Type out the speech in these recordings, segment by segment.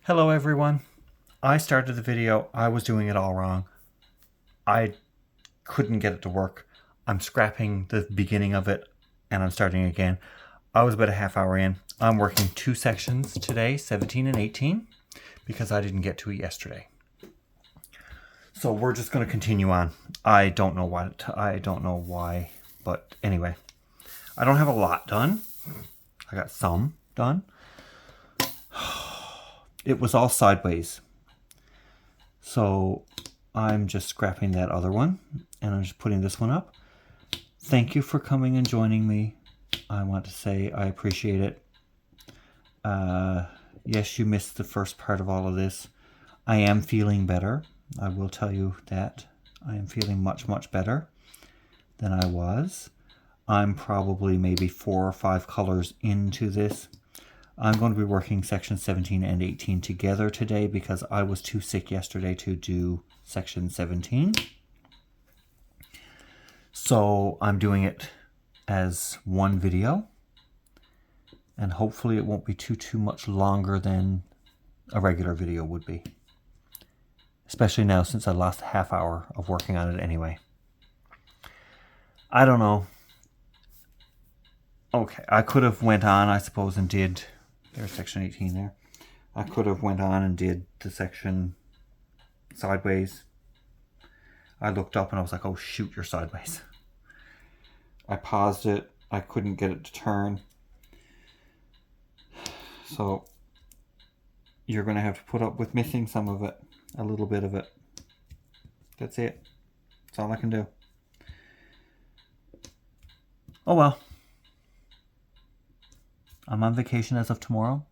Hello everyone. I started the video, I was doing it all wrong. I couldn't get it to work. I'm scrapping the beginning of it and I'm starting again. I was about a half hour in. I'm working two sections today, 17 and 18, because I didn't get to it yesterday. So we're just going to continue on. I don't know why, but anyway. I don't have a lot done. I got some done. It was all sideways. So I'm just scrapping that other one and I'm just putting this one up. Thank you for coming and joining me. I want to say I appreciate it. Yes, you missed the first part of all of this. I am feeling better. I will tell you that. I am feeling much, much better than I was. I'm probably maybe 4 or 5 colors into this. I'm going to be working section 17 and 18 together today because I was too sick yesterday to do section 17. So I'm doing it as one video, and hopefully it won't be too much longer than a regular video would be. Especially now since I lost a half hour of working on it anyway. I don't know. Okay, I could have went on, I suppose, and did... There's section 18 there. I could have went on and did the section sideways. I looked up and I was like, oh shoot, you're sideways. I paused it. I couldn't get it to turn. So you're going to have to put up with missing some of it. A little bit of it. That's it. That's all I can do. Oh well. I'm on vacation as of tomorrow,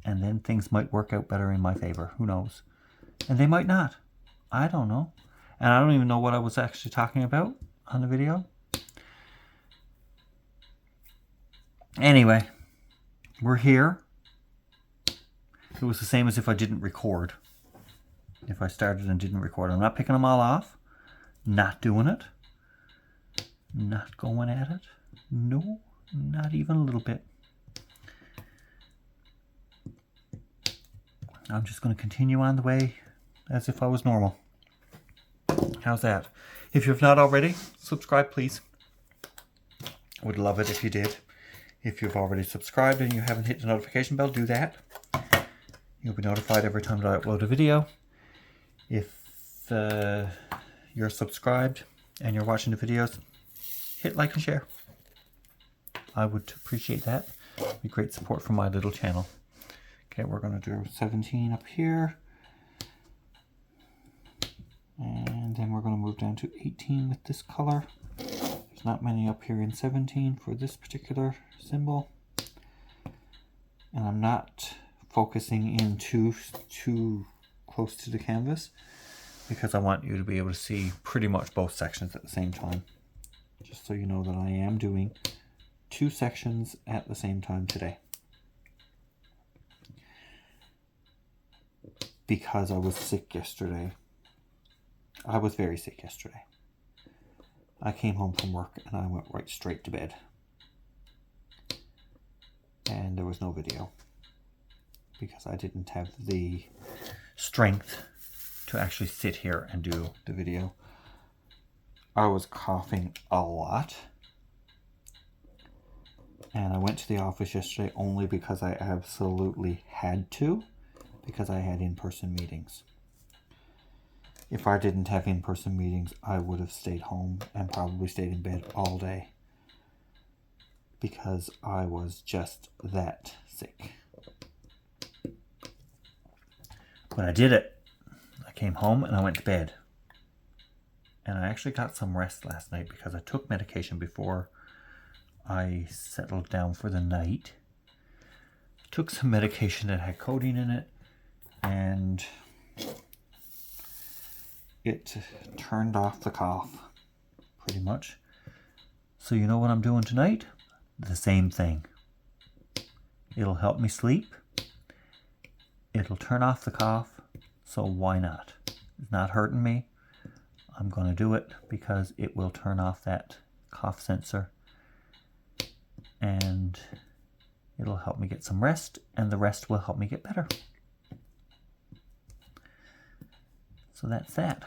and then things might work out better in my favor. Who knows? And they might not. I don't know. And I don't even know what I was actually talking about on the video. Anyway, we're here. It was the same as if I didn't record. If I started and didn't record. I'm not picking them all off. Not doing it. Not going at it. No, not even a little bit. I'm just going to continue on the way as if I was normal. How's that? If you've not already, subscribe please. I would love it if you did. If you've already subscribed and you haven't hit the notification bell, do that. You'll be notified every time that I upload a video. If you're subscribed and you're watching the videos, hit like and share. I would appreciate that. It'd be great support for my little channel. Okay, we're going to do 17 up here. And then we're going to move down to 18 with this color. There's not many up here in 17 for this particular symbol. And I'm not focusing in too close to the canvas because I want you to be able to see pretty much both sections at the same time. Just so you know that I am doing 2 sections at the same time today. Because I was sick yesterday. I was very sick yesterday. I came home from work and I went right straight to bed. And there was no video. Because I didn't have the strength to actually sit here and do the video. I was coughing a lot. And I went to the office yesterday only because I absolutely had to. Because I had in-person meetings. If I didn't have in-person meetings, I would have stayed home and probably stayed in bed all day. Because I was just that sick. But I did it. I came home and I went to bed. And I actually got some rest last night because I took medication before I settled down for the night. Took some medication that had codeine in it. And it turned off the cough, pretty much. So you know what I'm doing tonight? The same thing. It'll help me sleep. It'll turn off the cough, so why not? It's not hurting me. I'm going to do it because it will turn off that cough sensor. And it'll help me get some rest, and the rest will help me get better. So that's that.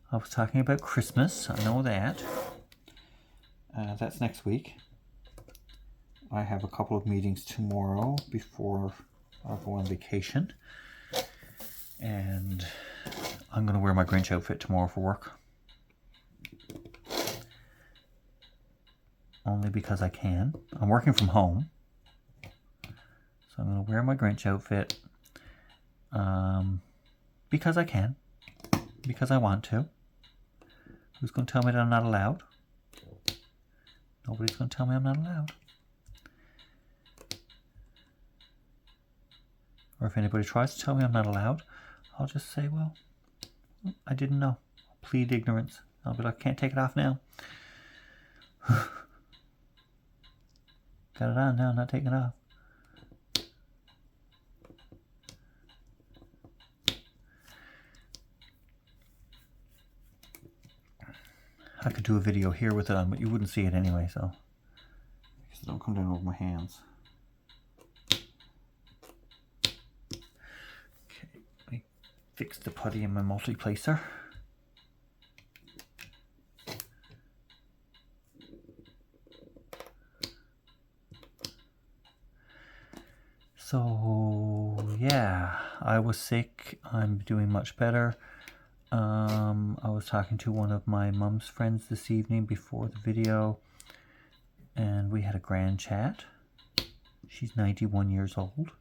I was talking about Christmas. I know that. That's next week. I have a couple of meetings tomorrow before I go on vacation. And I'm going to wear my Grinch outfit tomorrow for work. Only because I can. I'm working from home. So I'm going to wear my Grinch outfit. Because I can. Because I want to. Who's going to tell me that I'm not allowed? Nobody's going to tell me I'm not allowed. Or if anybody tries to tell me I'm not allowed, I'll just say, well, I didn't know. I'll plead ignorance. I'll be like, I can't take it off now. Got it on now, not taking it off. I could do a video here with it on, but you wouldn't see it anyway, so. Because it don't come down over my hands. Okay, let me fix the putty in my multi-placer. So, yeah, I was sick. I'm doing much better. I was talking to one of my mum's friends this evening before the video, and we had a grand chat. She's 91 years old.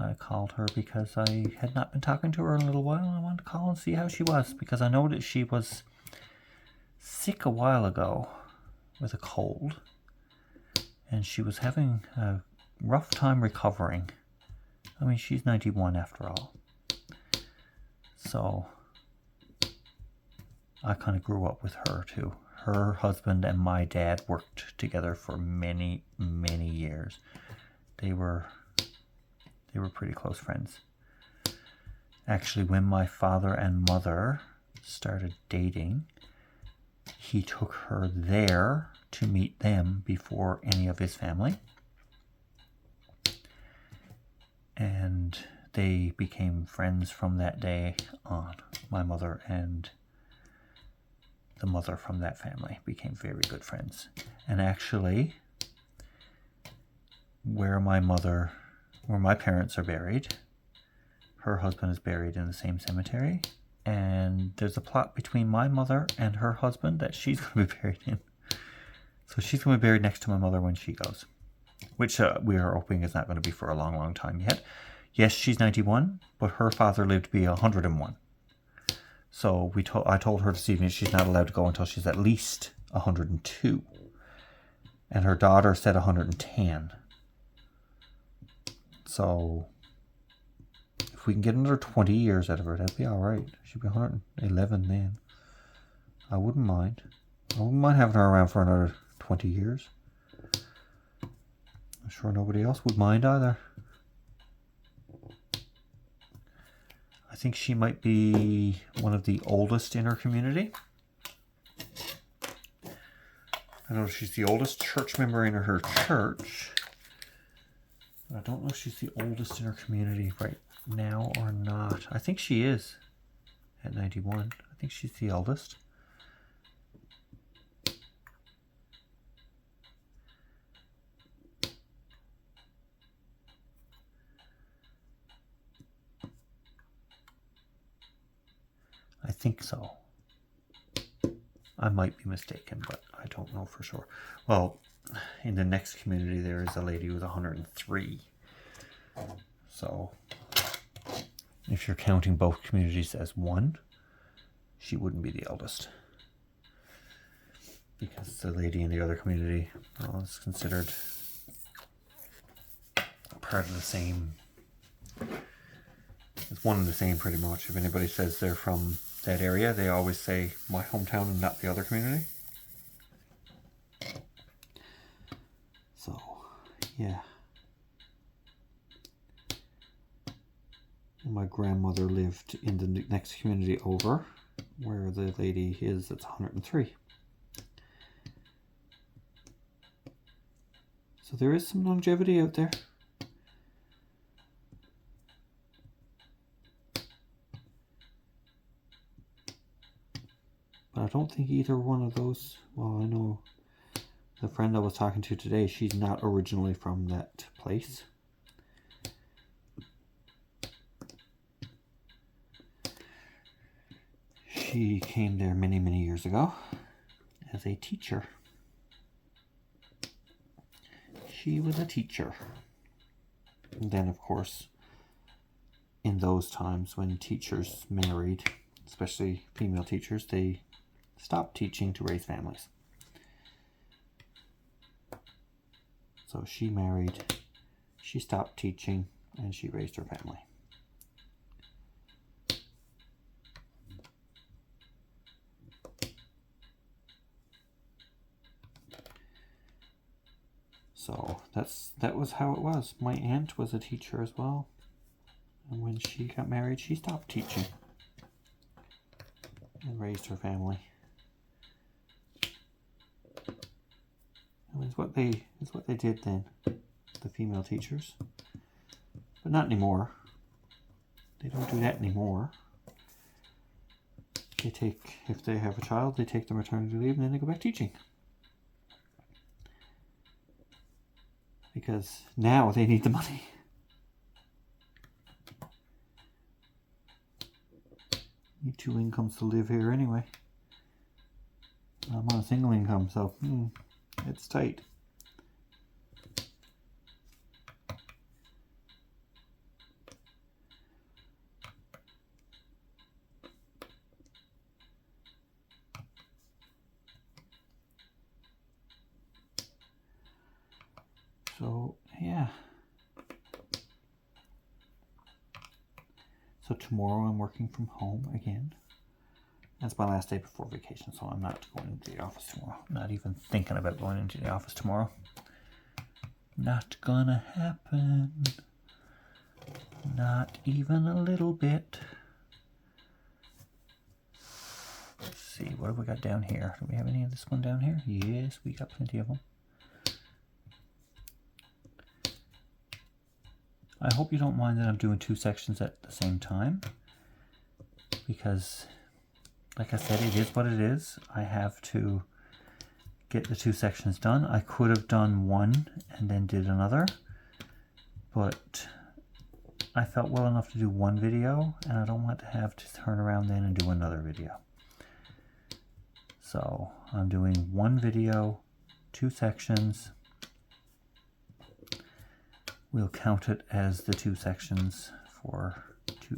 I called her because I had not been talking to her in a little while. I wanted to call and see how she was, because I know that she was sick a while ago with a cold, and she was having a rough time recovering. I mean, she's 91 after all. So I kind of grew up with her too. Her husband and my dad worked together for many, many years. They were pretty close friends. Actually, when my father and mother started dating, he took her there to meet them before any of his family. And they became friends from that day on. My mother and the mother from that family became very good friends. And actually, where my parents are buried, her husband is buried in the same cemetery. And there's a plot between my mother and her husband that she's going to be buried in. So she's going to be buried next to my mother when she goes. Which we are hoping is not going to be for a long, long time yet. Yes, she's 91, but her father lived to be 101. So I told her this evening she's not allowed to go until she's at least 102. And her daughter said 110. So if we can get another 20 years out of her, that'd be all right. She'd be 111 then. I wouldn't mind. I wouldn't mind having her around for another 20 years. I'm sure nobody else would mind either. I think she might be one of the oldest in her community. I know she's the oldest church member in her church. I don't know if she's the oldest in her community right now or not. I think she is at 91. I think she's the eldest. I think so. I might be mistaken, but I don't know for sure. Well, in the next community, there is a lady who's 103. So, if you're counting both communities as one, she wouldn't be the eldest. Because the lady in the other community is considered part of the same. It's one and the same pretty much. If anybody says they're from that area, they always say my hometown and not the other community. So, yeah. And my grandmother lived in the next community over, where the lady is that's 103. So there is some longevity out there. So I don't think either one of those, well, I know the friend I was talking to today, she's not originally from that place. She came there many, many years ago as a teacher. She was a teacher. And then, of course, in those times when teachers married, especially female teachers, they stopped teaching to raise families. So she married, she stopped teaching, and she raised her family. So that was how it was. My aunt was a teacher as well. And when she got married, she stopped teaching and raised her family. And it's what they did then, the female teachers. But not anymore. They don't do that anymore. They take, if they have a child, they take the maternity leave and then they go back teaching. Because now they need the money. Need 2 incomes to live here anyway. I'm on a single income, so it's tight. So, yeah. So tomorrow I'm working from home again. That's my last day before vacation, so I'm not going into the office tomorrow. I'm not even thinking about going into the office tomorrow. Not gonna happen. Not even a little bit. Let's see, what have we got down here? Do we have any of this one down here? Yes, we got plenty of them. I hope you don't mind that I'm doing 2 sections at the same time, because, like I said, it is what it is. I have to get the 2 sections done. I could have done one and then did another, but I felt well enough to do one video, and I don't want to have to turn around then and do another video. So I'm doing 1 video, 2 sections. We'll count it as the 2 sections for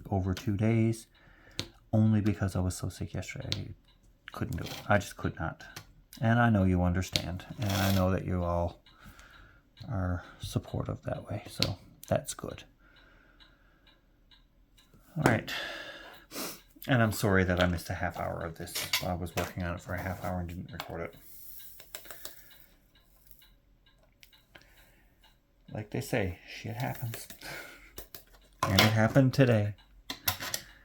over 2 days, only because I was so sick yesterday. I couldn't do it. I just could not. And I know you understand, and I know that you all are supportive that way, so that's good. All right. And I'm sorry that I missed a half hour of this. I was working on it for a half hour and didn't record it. Like they say, shit happens. And it happened today.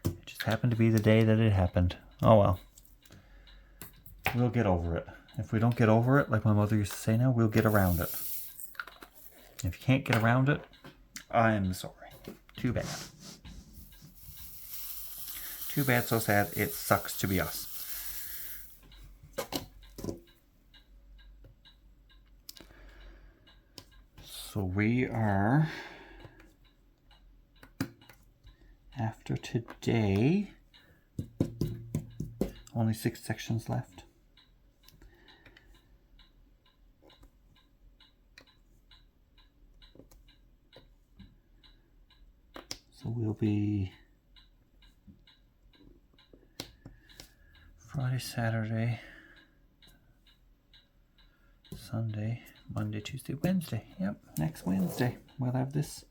It just happened to be the day that it happened. Oh well. We'll get over it. If we don't get over it, like my mother used to say now, we'll get around it. If you can't get around it, I'm sorry. Too bad. Too bad, so sad. It sucks to be us. So we are, after today, only 6 sections left. So we'll be Friday, Saturday, Sunday, Monday, Tuesday, Wednesday. Yep, next Wednesday we'll have this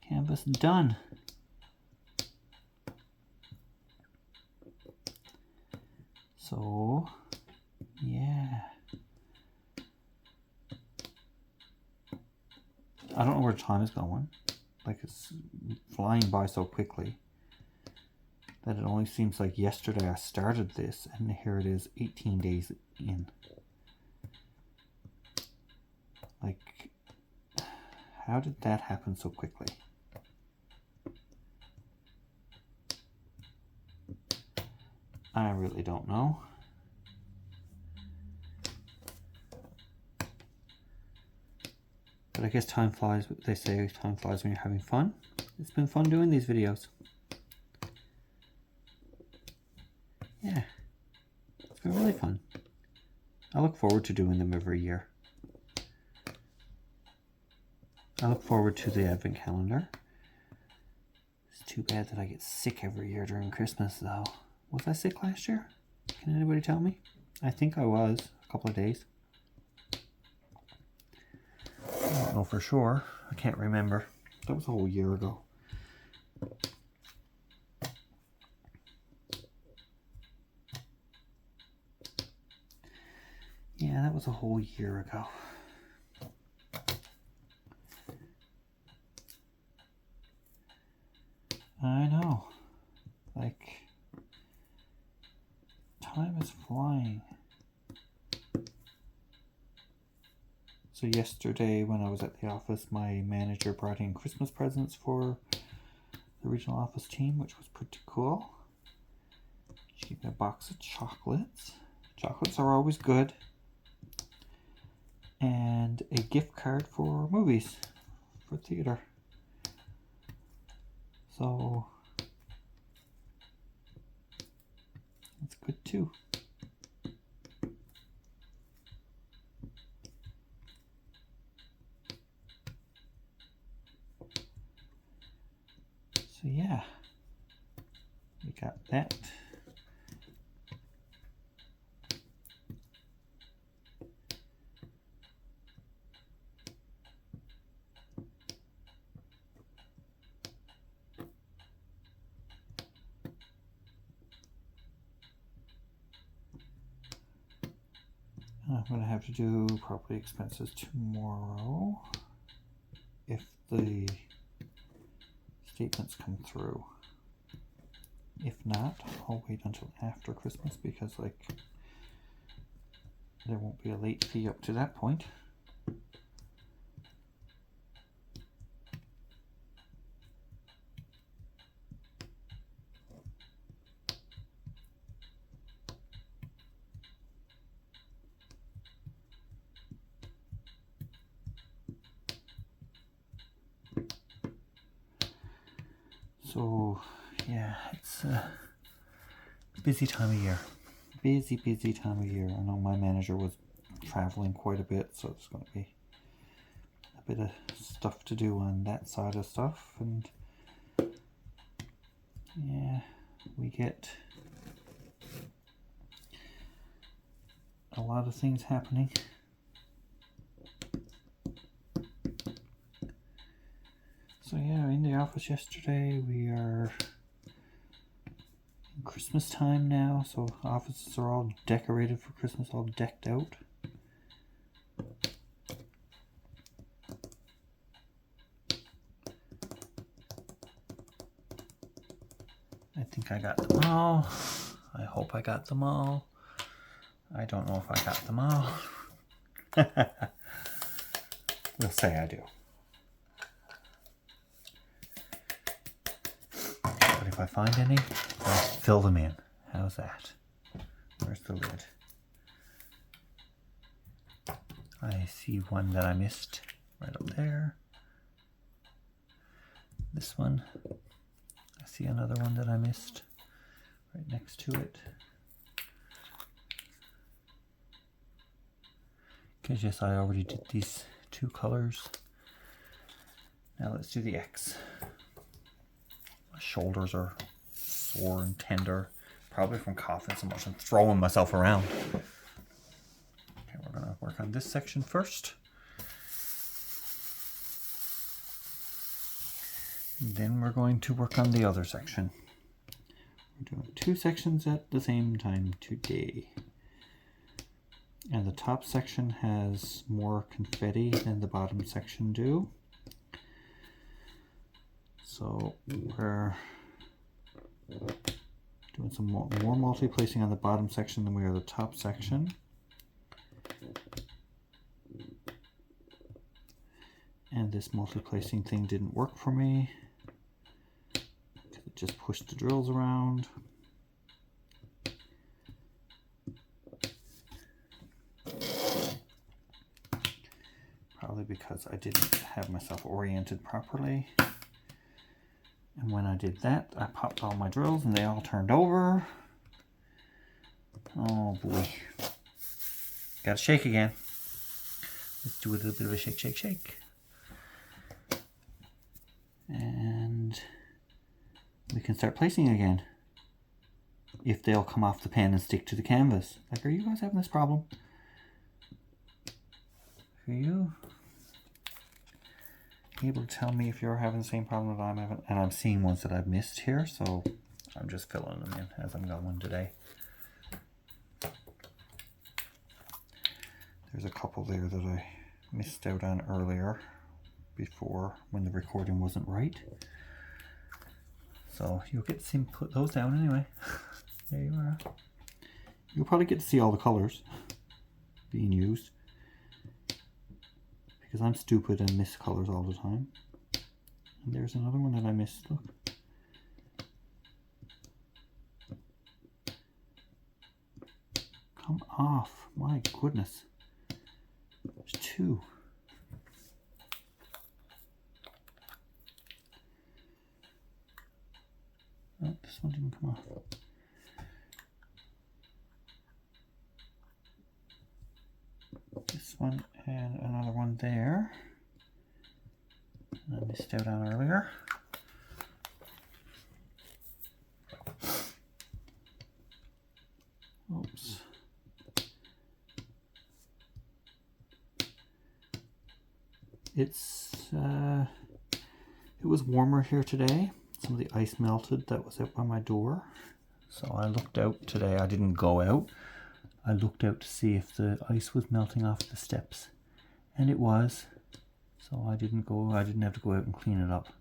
canvas done. So, yeah. I don't know where time is going. Like, it's flying by so quickly that it only seems like yesterday I started this, and here it is 18 days in. Like, how did that happen so quickly? I really don't know. But I guess time flies. They say time flies when you're having fun. It's been fun doing these videos. Yeah, it's been really fun. I look forward to doing them every year. I look forward to the advent calendar. It's too bad that I get sick every year during Christmas though. Was I sick last year? Can anybody tell me? I think I was a couple of days. I don't know for sure. I can't remember. That was a whole year ago. Yeah, that was a whole year ago. I know. Like, time is flying. So yesterday when I was at the office, my manager brought in Christmas presents for the regional office team, which was pretty cool. She gave me a box of chocolates. Chocolates are always good. And a gift card for movies, for theater. So that's good too. So yeah, we got that. I'm going to have to do property expenses tomorrow if the statements come through. If not, I'll wait until after Christmas because like there won't be a late fee up to that point. So yeah, it's a busy time of year. Busy time of year. I know my manager was traveling quite a bit, so it's going to be a bit of stuff to do on that side of stuff. And yeah, we get a lot of things happening. So yeah, in the office yesterday, we are in Christmas time now, so offices are all decorated for Christmas, all decked out. I think I got them all. I hope I got them all. I don't know if I got them all. We'll say I do. But if I find any, I'll fill them in. How's that? Where's the lid? I see one that I missed right up there. This one. I see another one that I missed right next to it. Because yes, I already did these two colors. Now let's do the X. My shoulders are sore and tender, probably from coughing so much and throwing myself around. Okay, we're gonna work on this section first. And then we're going to work on the other section. We're doing two sections at the same time today. And the top section has more confetti than the bottom section do. So we're doing some more multi-placing on the bottom section than we are the top section. And this multi-placing thing didn't work for me because it just pushed the drills around. because I didn't have myself oriented properly. And when I did that, I popped all my drills and they all turned over. Oh boy. Gotta shake again. Let's do a little bit of a shake, shake, shake. And we can start placing again. If they'll come off the pen and stick to the canvas. Like, are you guys having this problem? Are you able to tell me if you're having the same problem that I'm having? And I'm seeing ones that I've missed here, so I'm just filling them in as I'm going today. There's a couple there that I missed out on earlier before when the recording wasn't right. So you'll get to see me put those down anyway. There you are. You'll probably get to see all the colors being used because I'm stupid and miss colors all the time. And there's another one that I missed. Look. Come off. My goodness. There's two. Oh, this one didn't come off. This one and another one there. I missed out on earlier. Oops. It was warmer here today. Some of the ice melted that was out by my door. So I looked out today. I didn't go out. I looked out to see if the ice was melting off the steps. And it was. So I didn't have to go out and clean it up.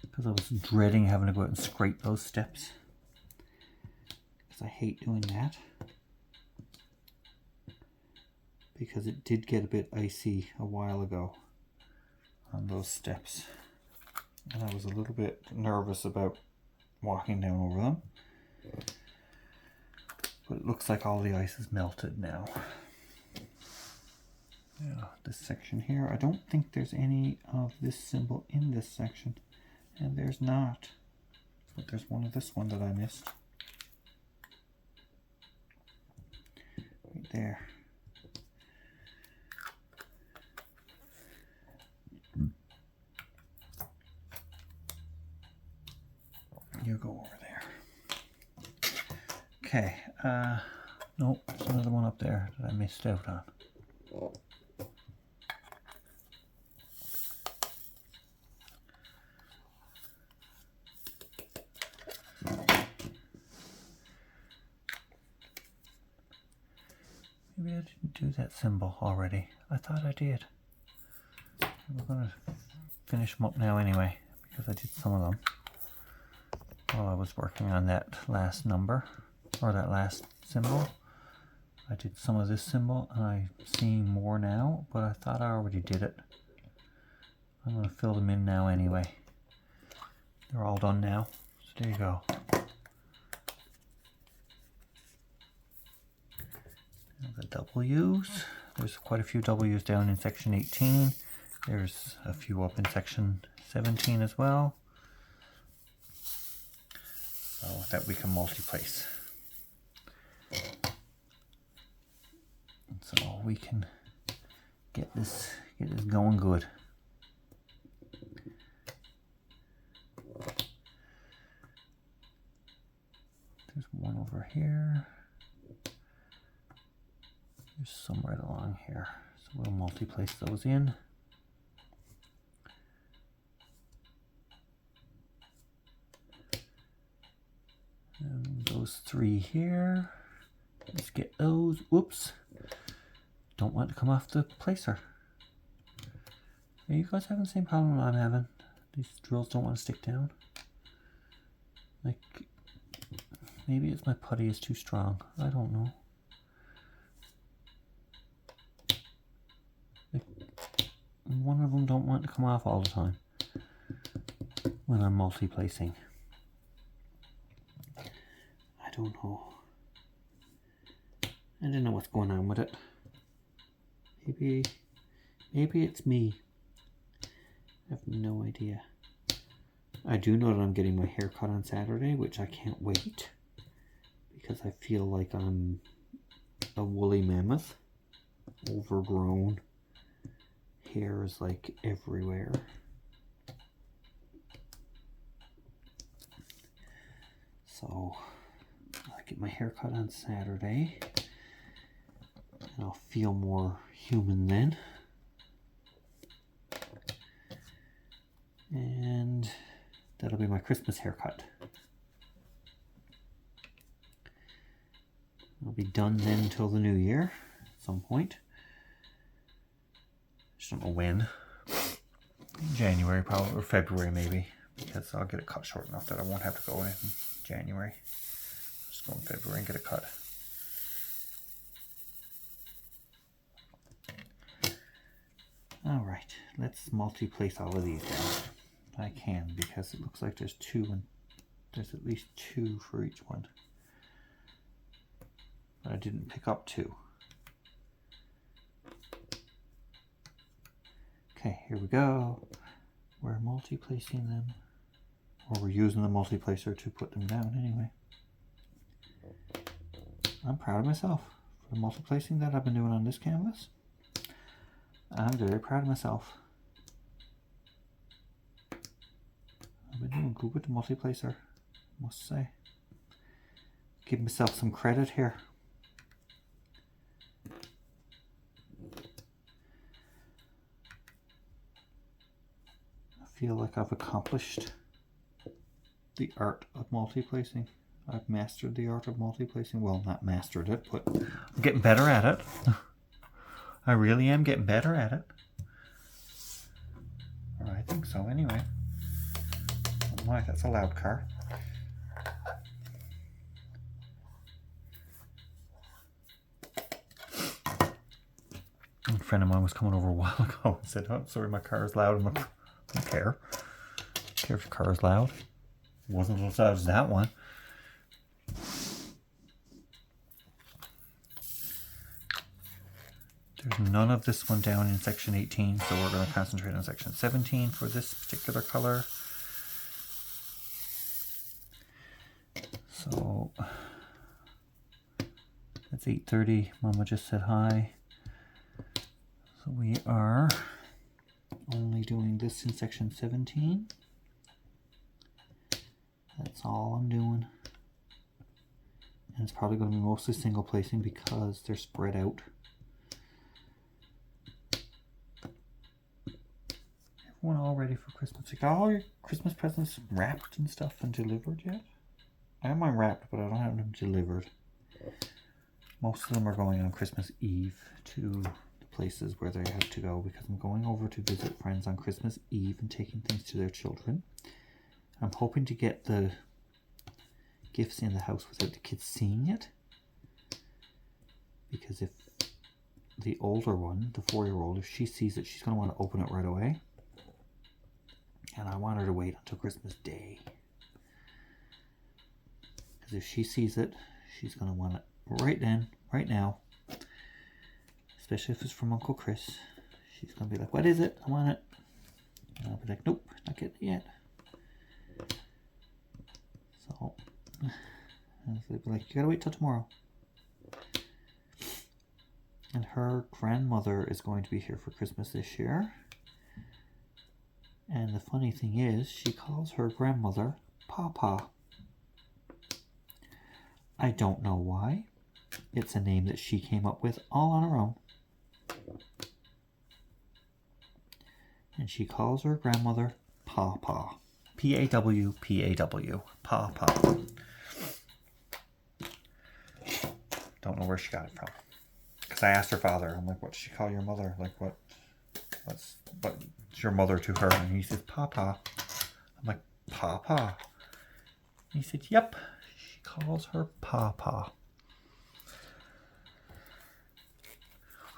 Because I was dreading having to go out and scrape those steps. Because I hate doing that. Because it did get a bit icy a while ago on those steps. And I was a little bit nervous about walking down over them. But it looks like all the ice is melted now. Yeah, this section here, I don't think there's any of this symbol in this section. And there's not. But there's one of this one that I missed. Right there. You go over there. Okay, nope, there's another one up there that I missed out on. Maybe I didn't do that symbol already. I thought I did. We're going to finish them up now anyway, because I did some of them while I was working on that last number, or that last symbol. I did some of this symbol, and I'm seeing more now, but I thought I already did it. I'm going to fill them in now anyway. They're all done now, so there you go. The W's. There's quite a few W's down in section 18. There's a few up in section 17 as well. So that we can multi-place. And so we can get this going good. There's one over here. There's some right along here. So we'll multi-place those in. And those three here. Let's get those. Whoops. Don't want to come off the placer. Are you guys having the same problem I'm having? These drills don't want to stick down. Like, maybe it's my putty is too strong. I don't know. Like, one of them don't want to come off all the time when I'm multi-placing. I don't know. I don't know what's going on with it. Maybe it's me. I have no idea. I do know that I'm getting my hair cut on Saturday, which I can't wait. Because I feel like I'm a woolly mammoth. Overgrown. Hair is like everywhere. So I get my hair cut on Saturday. And I'll feel more human then. And that'll be my Christmas haircut. I'll be done then until the new year at some point. Just don't know when. January probably, or February maybe, because I'll get it cut short enough that I won't have to go in January. Just go in February and get it cut. All right, let's multi-place all of these down. I can, because it looks like there's two, and there's at least two for each one. But I didn't pick up two. Okay, here we go. We're multi-placing them, or we're using the multi-placer to put them down anyway. I'm proud of myself for the multi-placing that I've been doing on this canvas. I'm very proud of myself. I've been doing good with the multi-placer, I must say. Give myself some credit here. I feel like I've accomplished the art of multi-placing. I've mastered the art of multi-placing. Well, not mastered it, but I'm getting better at it. I really am getting better at it. Or I think so anyway. Oh my, that's a loud car. A friend of mine was coming over a while ago and said, "Oh, sorry, my car is loud." I'm like, I don't care. I don't care if your car is loud. It wasn't as loud as that one. There's none of this one down in section 18, so we're going to concentrate on section 17 for this particular color. So it's 8:30. Mama just said hi. So we are only doing this in section 17. That's all I'm doing. And it's probably going to be mostly single placing because they're spread out. Everyone all ready for Christmas? You got all your Christmas presents wrapped and stuff and delivered yet? I have mine wrapped, but I don't have them delivered. Most of them are going on Christmas Eve to the places where they have to go because I'm going over to visit friends on Christmas Eve and taking things to their children. I'm hoping to get the gifts in the house without the kids seeing it. Because if the older one, the 4-year-old, if she sees it, she's going to want to open it right away. And I want her to wait until Christmas Day. Because if she sees it, she's going to want it right then, right now. Especially if it's from Uncle Chris. She's going to be like, "What is it? I want it." And I'll be like, "Nope, not getting it yet." So, they'll be like, "You gotta wait till tomorrow." And her grandmother is going to be here for Christmas this year. And the funny thing is, she calls her grandmother Papa. I don't know why. It's a name that she came up with all on her own. And she calls her grandmother Papa. P-A-W, P-A-W. Papa. Don't know where she got it from. Because I asked her father, I'm like, "What does she call your mother? Like, what's your mother to her?" And he said, "Papa." I'm like, "Papa?" And he said, "Yep, she calls her Papa."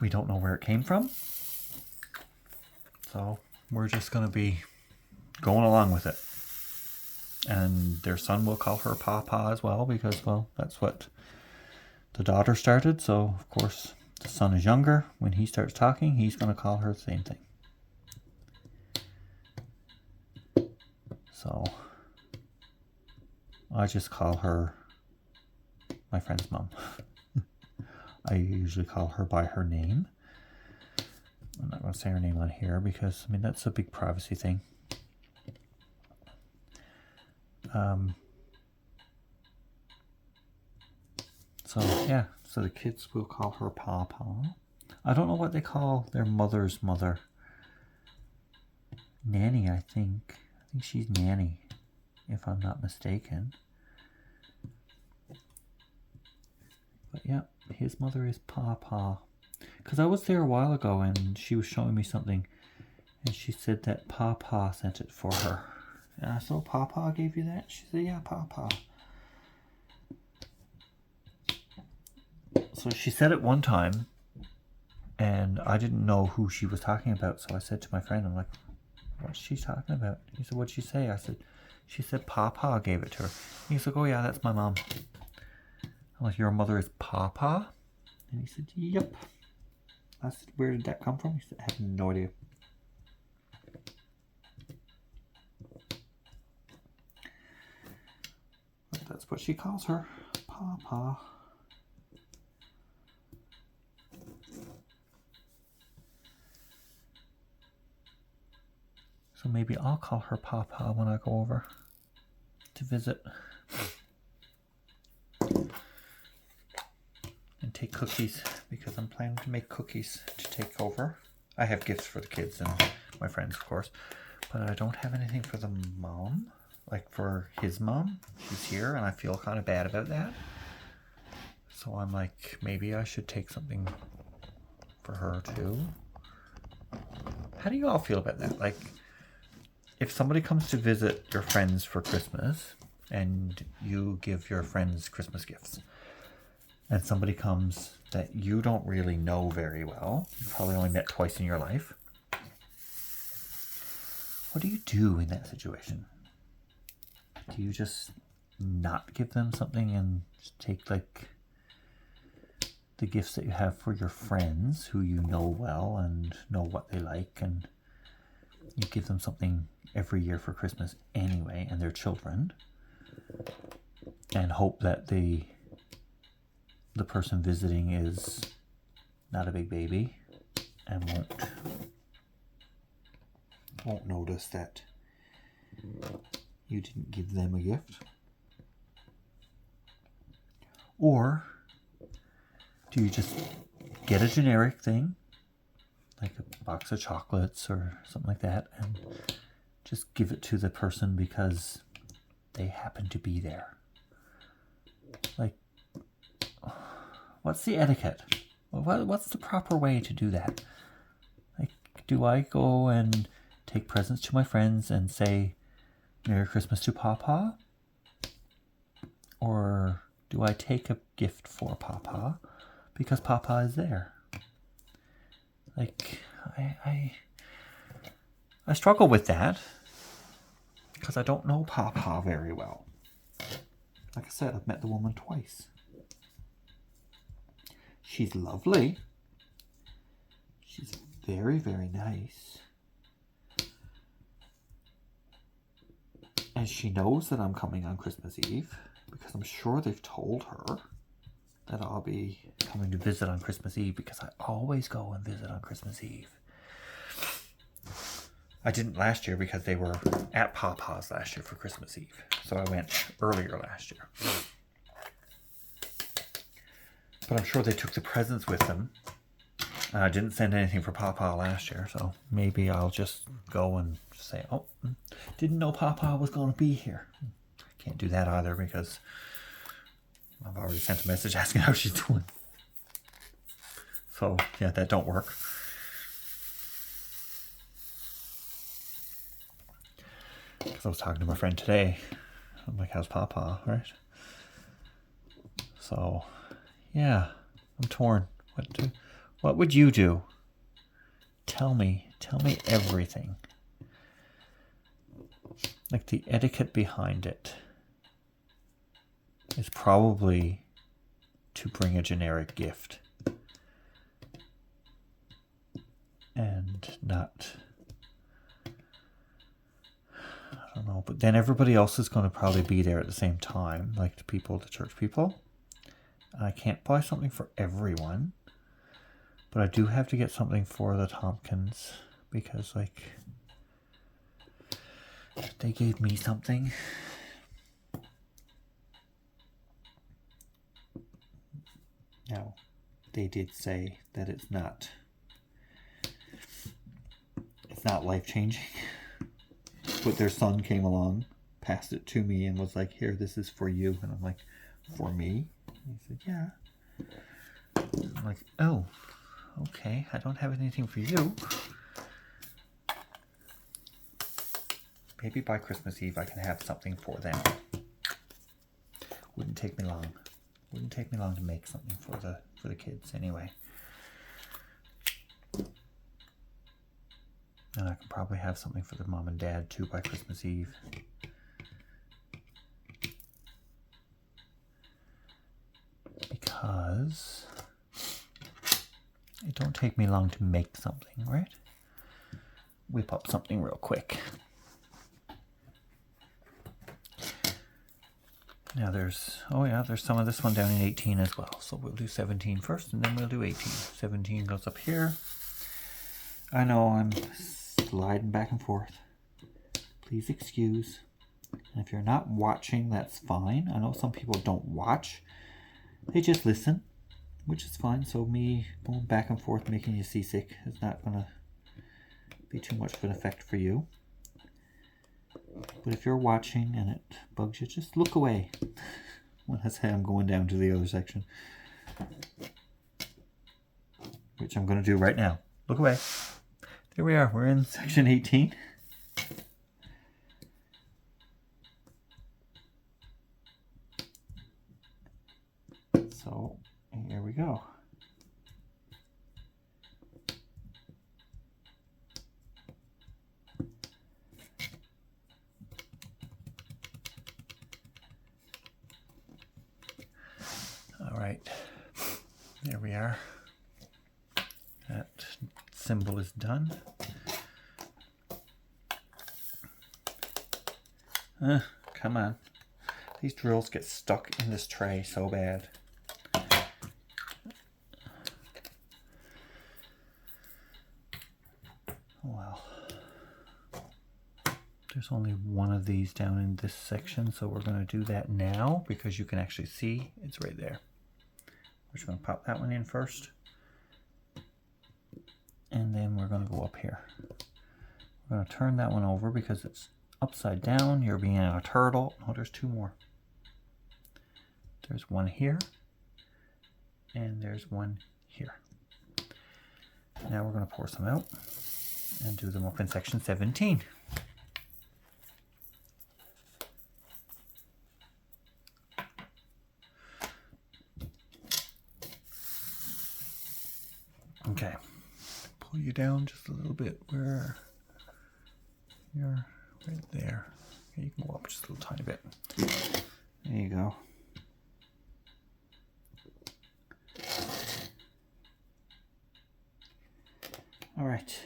We don't know where it came from. So we're just going to be going along with it. And their son will call her Papa as well because, well, that's what the daughter started. So, of course, the son is younger. When he starts talking, he's going to call her the same thing. So I just call her my friend's mom. I usually call her by her name. I'm not going to say her name on here because, I mean, that's a big privacy thing. So, yeah. So the kids will call her Papa. I don't know what they call their mother's mother. Nanny, I think. I think she's Nanny, if I'm not mistaken. But yeah, his mother is Papa. Because I was there a while ago and she was showing me something. And she said that Papa sent it for her. And I said, "Oh, Papa gave you that?" She said, "Yeah, Papa." So she said it one time. And I didn't know who she was talking about. So I said to my friend, I'm like, "What's she talking about?" He said, "What'd she say?" I said, "She said Papa gave it to her." He's like, "Oh yeah, that's my mom." I'm like, "Your mother is Papa?" And he said, "Yep." I said, "Where did that come from?" He said, "I have no idea." But that's what she calls her, Papa. So maybe I'll call her Papa when I go over to visit. And take cookies, because I'm planning to make cookies to take over. I have gifts for the kids and my friends, of course, but I don't have anything for the mom, like for his mom. She's here and I feel kind of bad about that. So I'm like, maybe I should take something for her too. How do you all feel about that? Like, if somebody comes to visit your friends for Christmas and you give your friends Christmas gifts, and somebody comes that you don't really know very well, you probably only met twice in your life, what do you do in that situation? Do you just not give them something and just take like the gifts that you have for your friends who you know well and know what they like, and you give them something every year for Christmas anyway, and they're children, and hope that the person visiting is not a big baby and won't notice that you didn't give them a gift? Or do you just get a generic thing, like a box of chocolates or something like that, and just give it to the person because they happen to be there? Like, what's the etiquette? What's the proper way to do that? Like, do I go and take presents to my friends and say Merry Christmas to Papa? Or do I take a gift for Papa because Papa is there? Like, I struggle with that because I don't know Papa very well. Like I said, I've met the woman twice. She's lovely. She's very, very nice. And she knows that I'm coming on Christmas Eve, because I'm sure they've told her that I'll be coming to visit on Christmas Eve, because I always go and visit on Christmas Eve. I didn't last year because they were at Papa's last year for Christmas Eve. So I went earlier last year. But I'm sure they took the presents with them. I didn't send anything for Papa last year, so maybe I'll just go and say, "Oh, didn't know Papa was going to be here." Can't do that either because I've already sent a message asking how she's doing. So, yeah, that don't work. Because I was talking to my friend today. I'm like, "How's Papa?" Right? So, yeah, I'm torn. What would you do? Tell me everything. Like, the etiquette behind it is probably to bring a generic gift and not, I don't know, know, but then everybody else is going to probably be there at the same time, like the church people. I can't buy something for everyone, but I do have to get something for the Tompkins because, like, they gave me something. Now, they did say that it's not life-changing, but their son came along, passed it to me, and was like, here, this is for you. And I'm like, for me? And he said, yeah. I'm like, oh, okay, I don't have anything for you. Maybe by Christmas Eve I can have something for them. Wouldn't take me long. Wouldn't take me long to make something for the kids anyway. And I can probably have something for the mom and dad too by Christmas Eve. Because it don't take me long to make something, right? Whip up something real quick. Now there's some of this one down in 18 as well. So we'll do 17 first and then we'll do 18. 17 goes up here. I know I'm sliding back and forth. Please excuse. And if you're not watching, that's fine. I know some people don't watch. They just listen, which is fine. So me going back and forth making you seasick is not going to be too much of an effect for you. But if you're watching and it bugs you, just look away when I say I'm going down to the other section. Which I'm going to do right now. Look away. There we are. We're in section 18. So, here we go. All right, there we are. That symbol is done. Come on. These drills get stuck in this tray so bad. Well, there's only one of these down in this section, so we're going to do that now because you can actually see it's right there. We're just going to pop that one in first. And then we're going to go up here. We're going to turn that one over because it's upside down. You're being a turtle. Oh, there's two more. There's one here. And there's one here. Now we're going to pour some out and do them up in section 17. Okay, pull you down just a little bit where you're right there. You can go up just a little tiny bit. There you go. All right.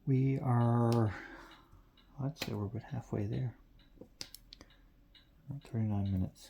We are, I'd say we're about halfway there. 39 minutes.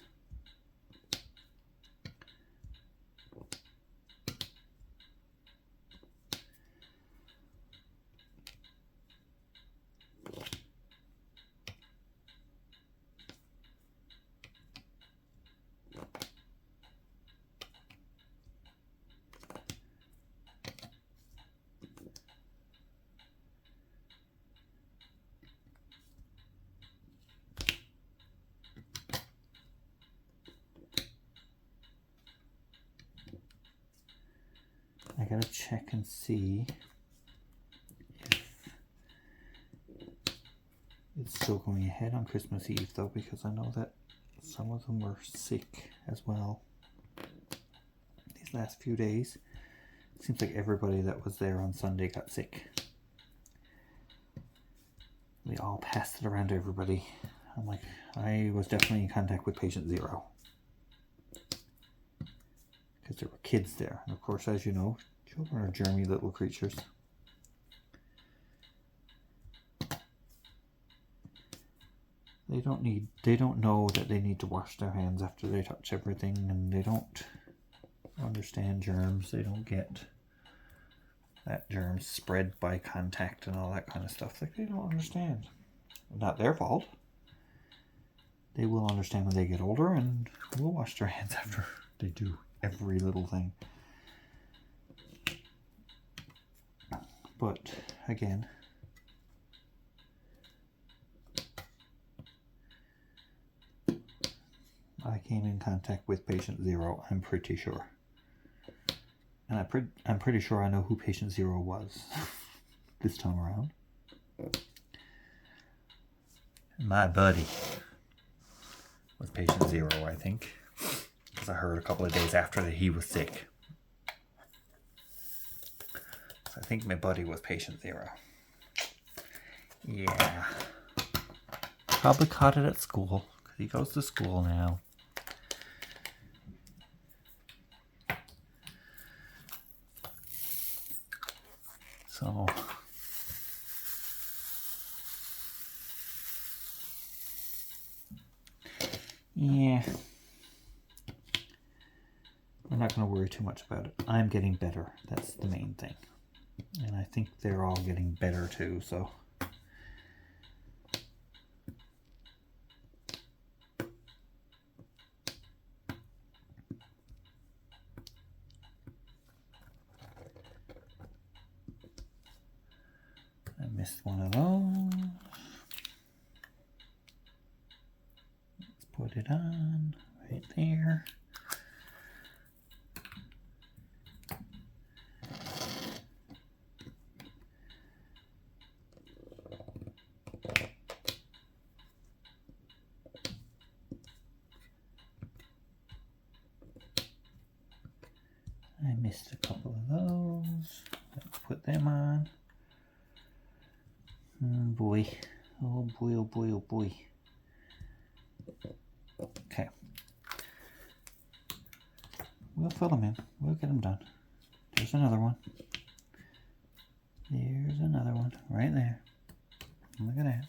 I gotta check and see if it's still going ahead on Christmas Eve though, because I know that some of them were sick as well these last few days. It seems like everybody that was there on Sunday got sick. We all passed it around to everybody. I'm like, I was definitely in contact with patient 0. Because there were kids there. And of course, as you know, children are germy little creatures. They don't know that they need to wash their hands after they touch everything, and they don't understand germs. They don't get that germs spread by contact and all that kind of stuff. Like, they don't understand. Not their fault. They will understand when they get older and will wash their hands after they do every little thing. But again, I came in contact with patient 0, I'm pretty sure. And I'm pretty sure I know who patient 0 was this time around. My buddy was patient 0, I think. Because I heard a couple of days after that he was sick. So I think my buddy was patient 0. Yeah. Probably caught it at school, because he goes to school now. So, yeah, I'm not going to worry too much about it. I'm getting better. That's the main thing. And I think they're all getting better too, so. I missed one of those. Let's put it on right there. I missed a couple of those. Let's put them on. Oh boy. Oh boy, oh boy, oh boy. Okay. We'll fill them in. We'll get them done. There's another one. There's another one right there. Look at that.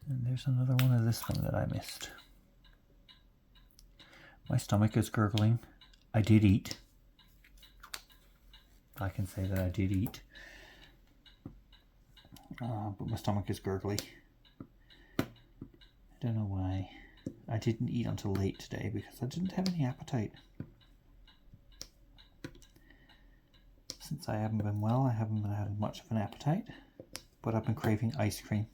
And there's another one of this one that I missed. My stomach is gurgling. I did eat. I can say that I did eat. But my stomach is gurgly. I don't know why. I didn't eat until late today because I didn't have any appetite. Since I haven't been well, I haven't been having much of an appetite. But I've been craving ice cream.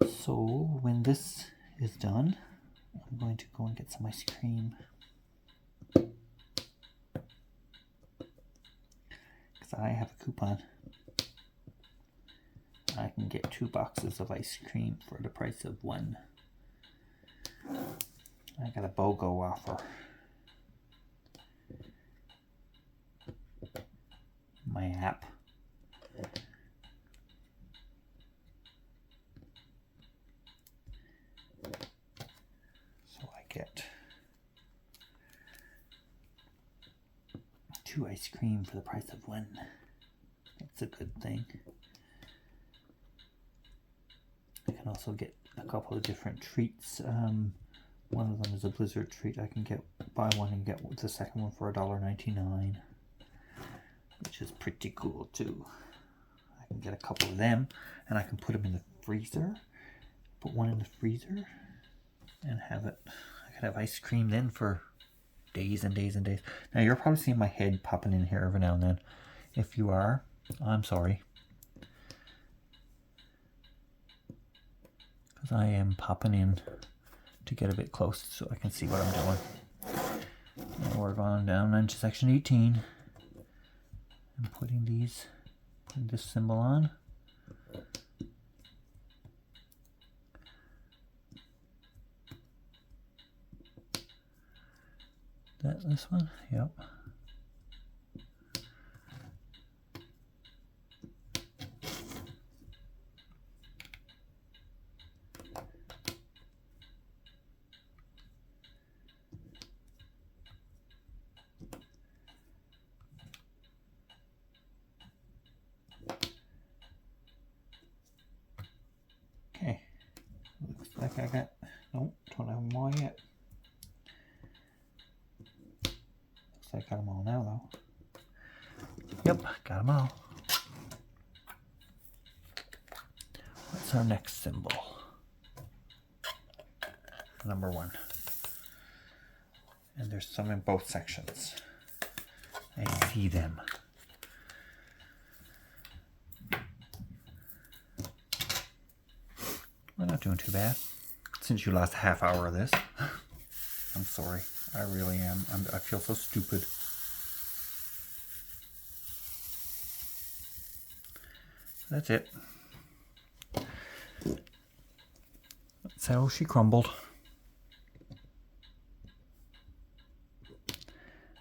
So when this is done, I'm going to go and get some ice cream. Because I have a coupon. I can get 2 boxes of ice cream for the price of 1. I got a BOGO offer. My app. So I get 2 ice cream for the price of 1. That's a good thing. I can also get a couple of different treats. One of them is a Blizzard treat. I can buy one and get the second one for $1.99, which is pretty cool too. I can get a couple of them, and I can put them in the freezer. Put one in the freezer, and have it. I can have ice cream then for days and days and days. Now you're probably seeing my head popping in here every now and then. If you are, I'm sorry. Because I am popping in to get a bit close so I can see what I'm doing. Now we're going down into section 18. I'm putting this symbol on. This one? Yep. I got, nope, don't have them all yet. Looks like I got them all now though. Yep, got them all. What's our next symbol? Number 1. And there's some in both sections. I see them. We're not doing too bad. Since you lost a half hour of this, I'm sorry. I really am. I feel so stupid. That's it. That's how she crumbled.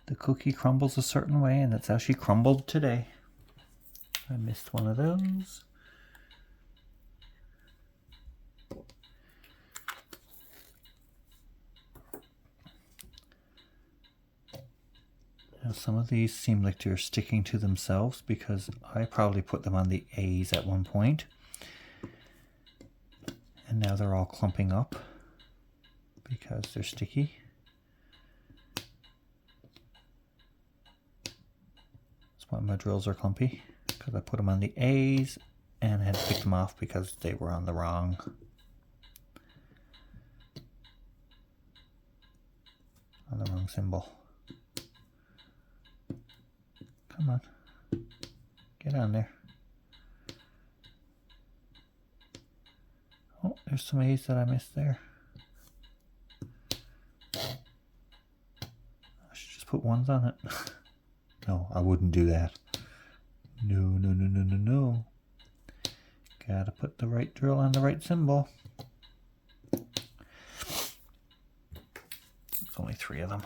The cookie crumbles a certain way, and that's how she crumbled today. I missed one of those. Now some of these seem like they're sticking to themselves because I probably put them on the A's at one point. And now they're all clumping up because they're sticky. That's why my drills are clumpy, because I put them on the A's and I had to pick them off because they were on the wrong symbol. Come on, get on there. Oh, there's some A's that I missed there. I should just put ones on it. No, I wouldn't do that. No, no, no, no, no, no. Gotta put the right drill on the right symbol. There's only 3 of them.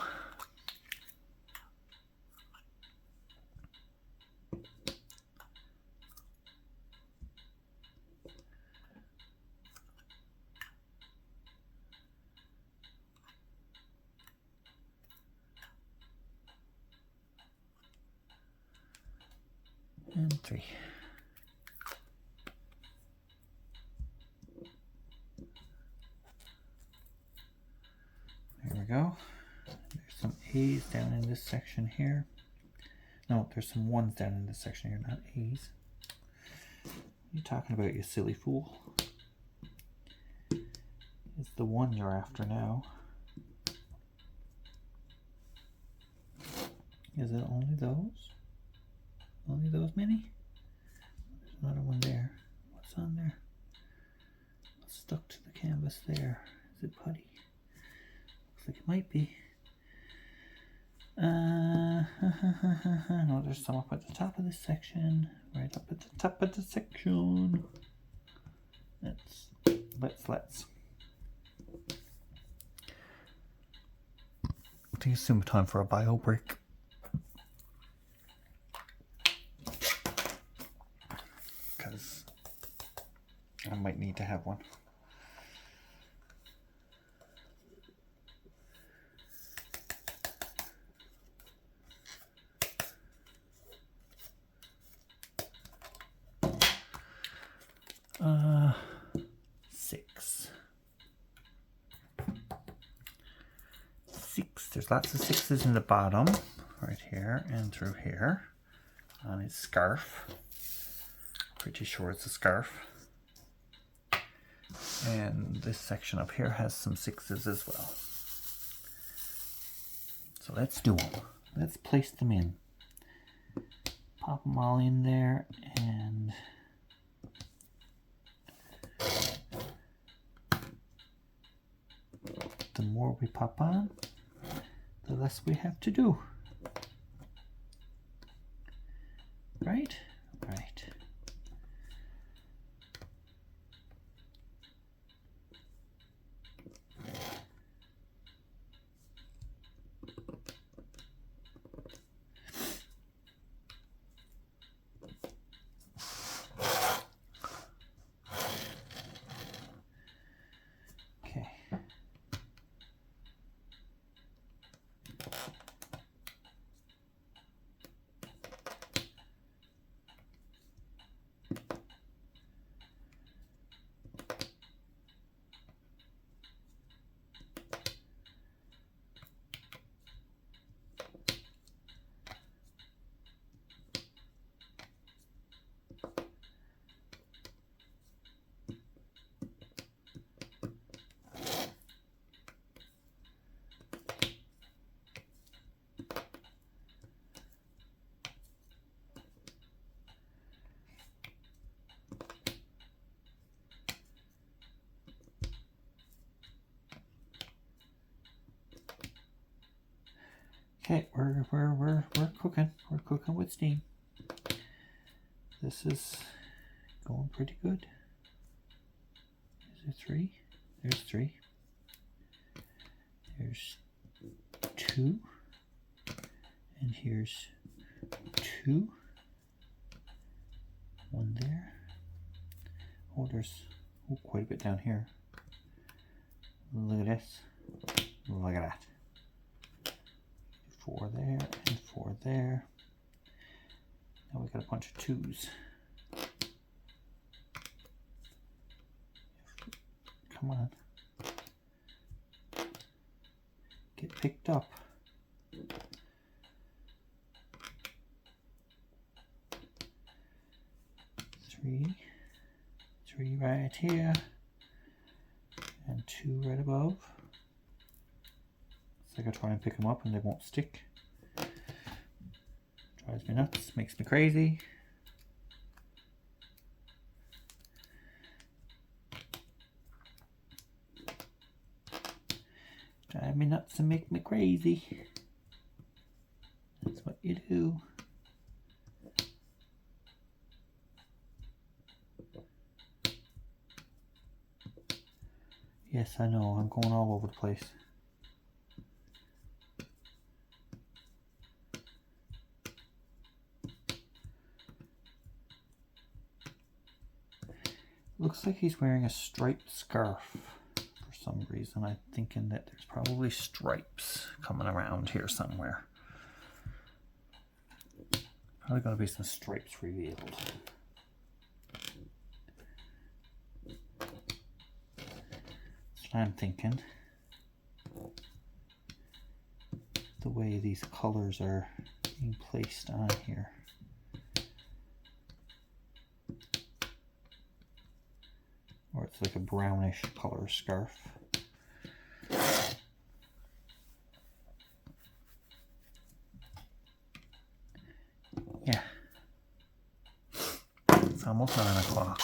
And 3. There we go. There's some A's down in this section here. No, there's some 1s down in this section here, not A's. What are you talking about, you silly fool? It's the 1 you're after now. Is it only those? Only those many? There's another one there. What's on there? What's stuck to the canvas there? Is it putty? Looks like it might be. No, there's some up at the top of this section. Right up at the top of the section. Let's. I think it's soon time for a bio break. Because I might need to have one. Six. There's lots of 6s in the bottom, right here and through here, on his scarf. Pretty sure it's a scarf. And this section up here has some 6s as well. So let's do them. Let's place them in. Pop them all in there, and the more we pop on, the less we have to do. Right? Right. Okay, we're cooking. We're cooking with steam. This is going pretty good. Is there 3? There's 3. There's 2. And here's 2. 1 there. Oh, there's quite a bit down here. Look at this. Look at that. 4 there and 4 there. Now we got a bunch of 2s. Come on. Get picked up. 3. 3 right here. And 2 right above. It's like I try and pick them up and they won't stick. Drives me nuts, makes me crazy. Drive me nuts and make me crazy. That's what you do. Yes, I know, I'm going all over the place. Looks like he's wearing a striped scarf for some reason. I'm thinking that there's probably stripes coming around here somewhere. Probably going to be some stripes revealed. That's what I'm thinking. The way these colors are being placed on here. Or it's like a brownish color scarf. Yeah. It's almost 9 o'clock.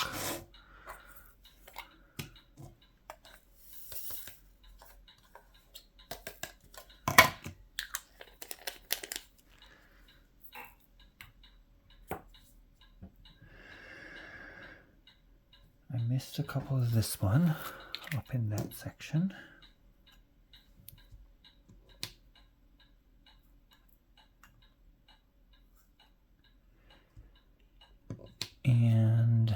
I missed a couple of this one up in that section. And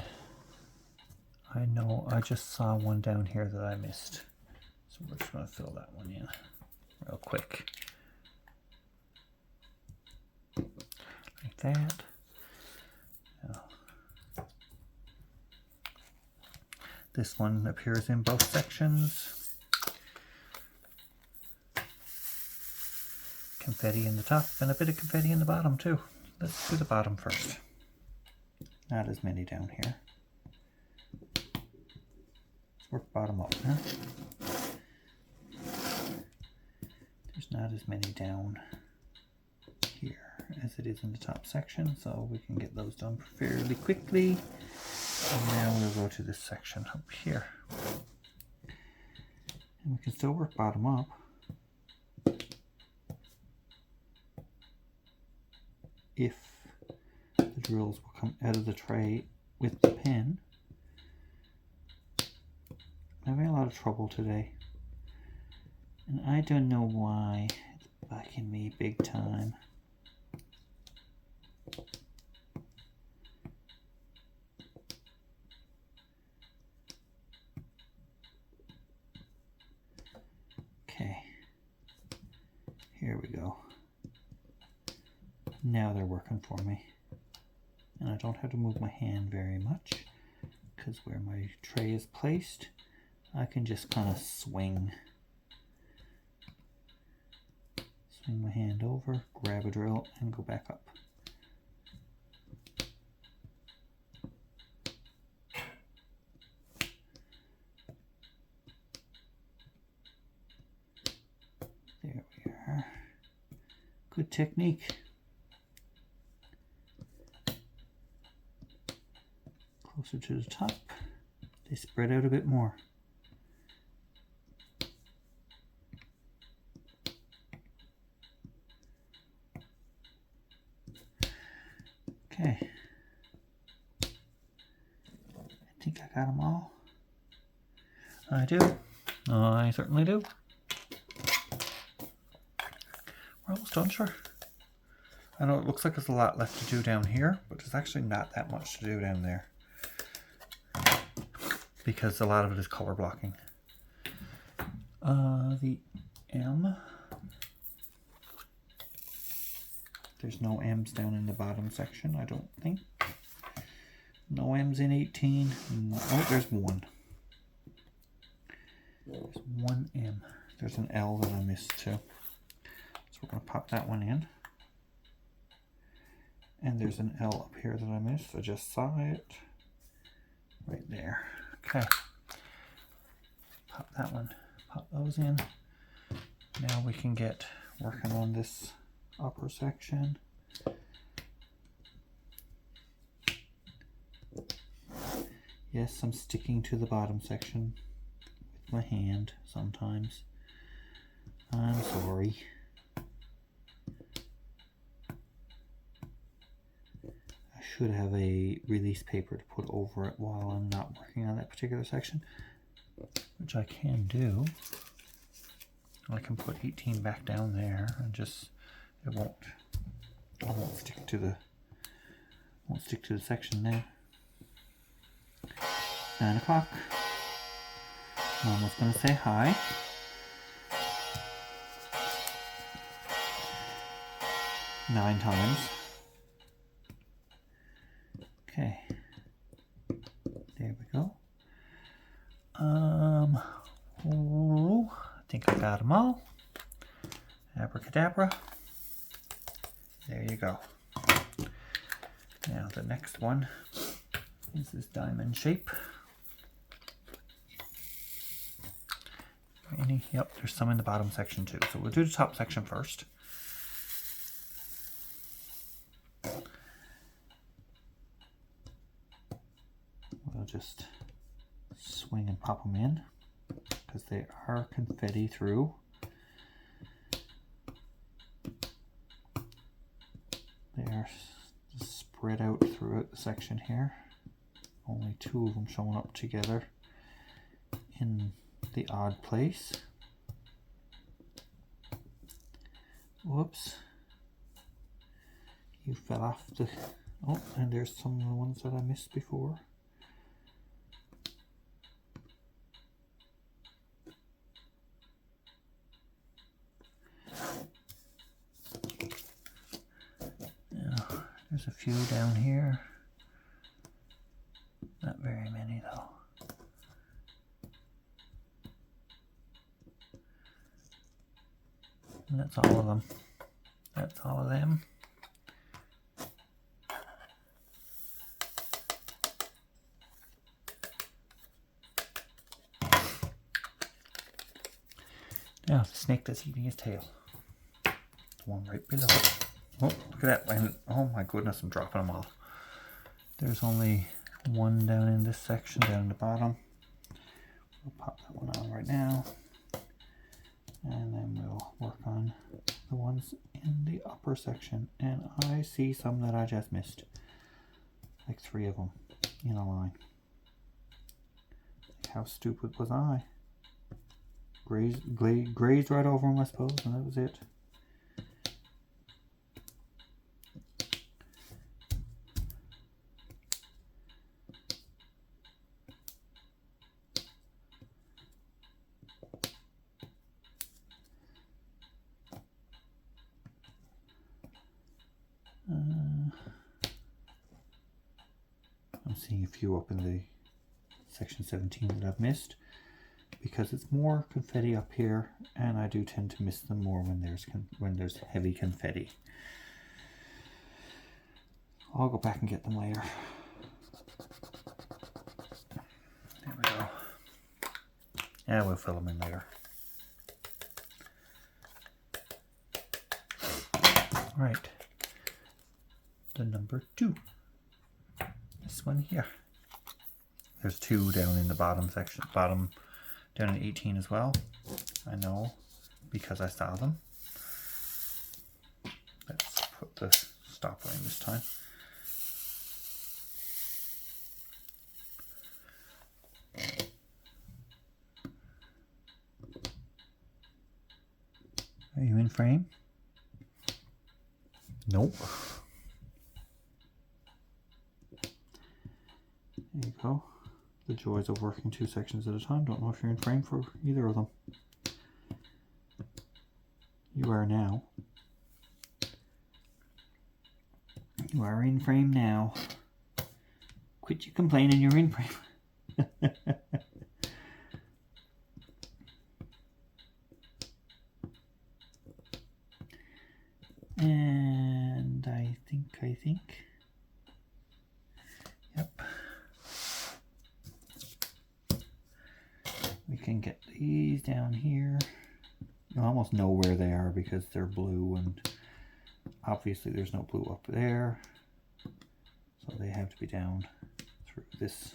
I know I just saw one down here that I missed. So we're just going to fill that one in real quick. Like that. Now, this one appears in both sections. Confetti in the top and a bit of confetti in the bottom too. Let's do the bottom first. Not as many down here. Let's work bottom up, huh? There's not as many down here as it is in the top section, so we can get those done fairly quickly. And now we'll go to this section up here. And we can still work bottom up. If the drills will come out of the tray with the pen. I'm having a lot of trouble today. And I don't know why. It's bugging me big time. Okay. Here we go. Now they're working for me. And I don't have to move my hand very much, because where my tray is placed, I can just kind of swing my hand over, grab a drill, and go back up. There we are. Good technique. Closer to the top, they spread out a bit more. Okay. I think I got them all. I do. I certainly do. We're almost done, sure. I know it looks like there's a lot left to do down here, but there's actually not that much to do down there, because a lot of it is color blocking. The M. There's no M's down in the bottom section, I don't think. No M's in 18. No, oh, there's one. There's one M. There's an L that I missed too. So we're going to pop that one in. And there's an L up here that I missed. I just saw it. Right there. Okay. Pop that one. Pop those in. Now we can get working on this upper section. Yes, I'm sticking to the bottom section with my hand sometimes. I'm sorry. I should have a release paper to put over it while I'm not working on that particular section, which I can do. I can put 18 back down there and just I won't stick to the section there. 9 o'clock. Mom was going to say hi. Nine times. Okay. There we go. Oh, I think I got them all. Abracadabra. There you go. Now the next one is this diamond shape. Yep, there's some in the bottom section too. So we'll do the top section first. We'll just swing and pop them in because they are confetti through. They are spread out throughout the section here. Only 2 of them showing up together in the odd place. Whoops. You fell off the... Oh, and there's some of the ones that I missed before. Yeah, there's a few down here. Not very many though. And that's all of them. That's all of them. Now the snake that's eating his tail. The one right below it. Oh, look at that. And, oh my goodness, I'm dropping them all. There's only one down in this section, down in the bottom. We'll pop that one on right now. And then we'll work on the ones in the upper section. And I see some that I just missed. Like 3 of them in a line. How stupid was I? Grazed right over them, I suppose, and that was it. I'm seeing a few up in the section 17 that I've missed because it's more confetti up here, and I do tend to miss them more when there's heavy confetti. I'll go back and get them later. There we go. Yeah, we'll fill them in later. Right. The number 2. This one here. There's 2 down in the bottom section, down in 18 as well. I know because I saw them. Let's put the stopper in this time. frame? Nope. There you go. The joys of working 2 sections at a time. Don't know if you're in frame for either of them. You are now. You are in frame now. Quit you complaining, you're in frame. And I think. Yep. We can get these down here. You almost know where they are because they're blue, and obviously there's no blue up there. So they have to be down through this,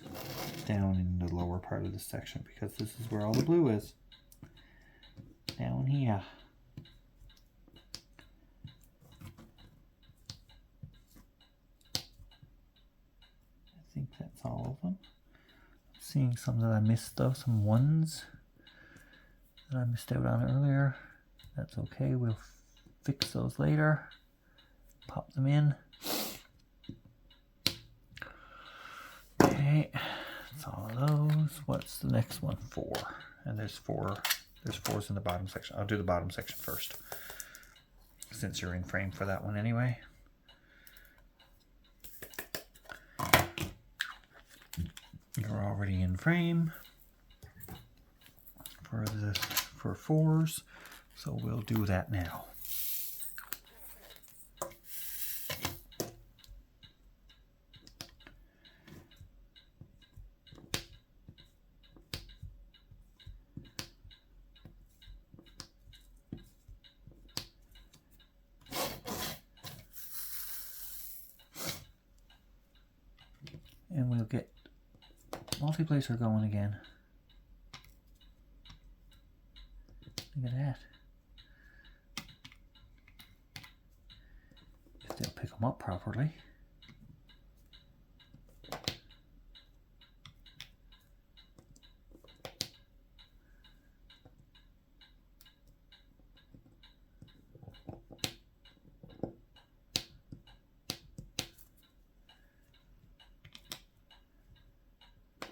down in the lower part of this section, because this is where all the blue is. Down here. I think that's all of them. Seeing some that I missed though, some ones that I missed out on earlier. That's okay, we'll fix those later. Pop them in. Okay, that's all of those. What's the next one? 4. And there's 4s in the bottom section. I'll do the bottom section first, since you're in frame for that one anyway. You're already in frame for 4s, so we'll do that now. And we'll get multiplacer going again. Look at that. If they'll pick them up properly.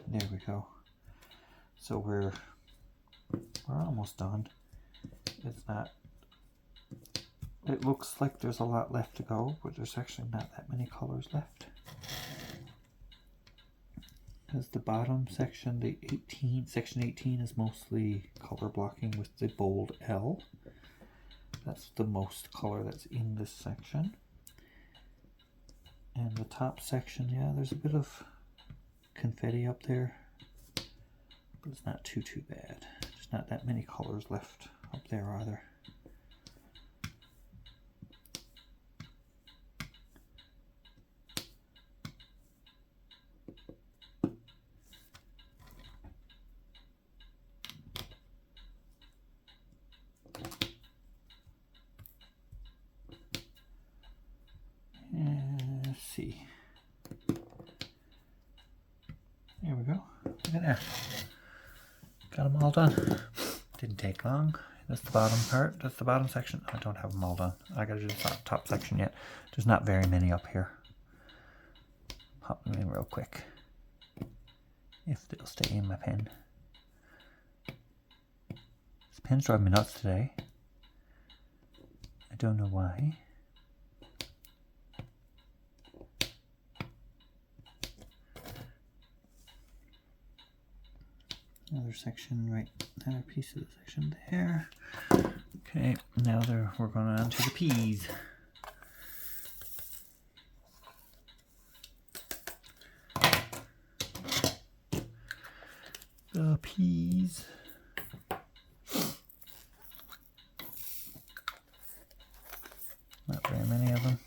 There we go. So we're almost done. It's not, it looks like there's a lot left to go, but there's actually not that many colors left. Because the bottom section, section 18 is mostly color blocking with the bold L. That's the most color that's in this section. And the top section, yeah, there's a bit of confetti up there, but it's not too bad. There's not that many colors left up there either. Let's see. There we go. Look at that. Got them all done. Didn't take long. That's the bottom part. That's the bottom section. I don't have them all done. I gotta do the top section yet. There's not very many up here. Pop them in real quick. If they'll stay in my pen. This pen's driving me nuts today. I don't know why. Another section right, another piece of the section there. Okay, now we're going on to the peas. The peas. Not very many of them.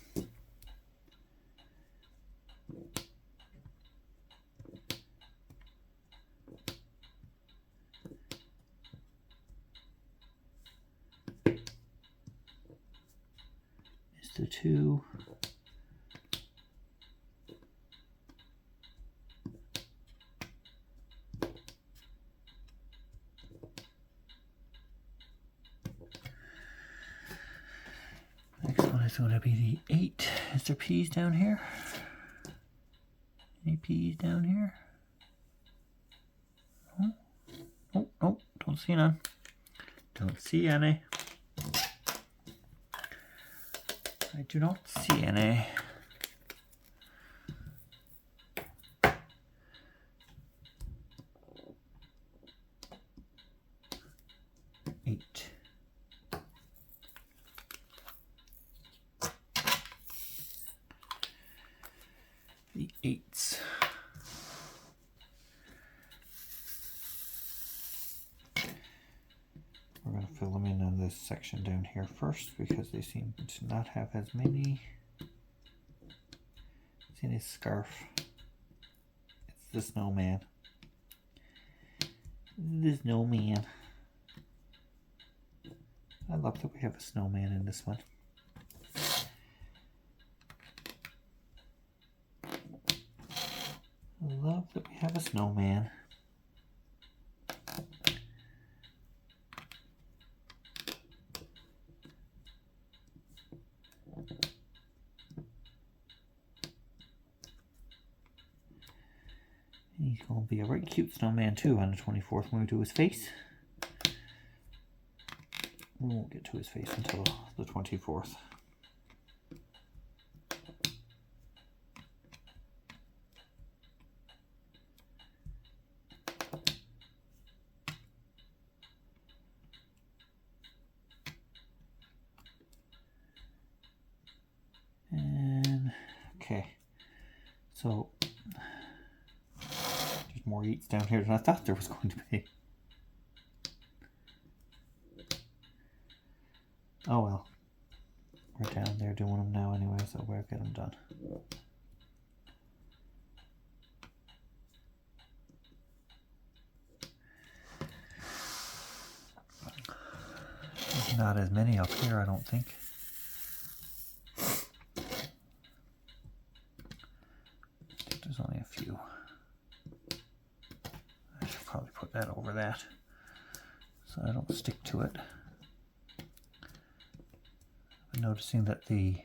The 2. Is there peas down here? Any peas down here? Oh, oh, oh, don't see none. Don't see any. I do not see any. Eight. The eights. We're going to fill them in on this section down here first because they seem to not have as many. See this scarf? It's the snowman. The snowman. I love that we have a snowman in this one. I love that we have a snowman. He's going to be a right cute snowman too on the 24th when we do his face. We won't get to his face until the 24th. And okay, so there's more eats down here than I thought there was going to be. Oh well, we're down there doing them now anyway, so we'll get them done. There's not as many up here, I don't think. There's only a few. I should probably put that over that so I don't stick to it. I'm noticing that the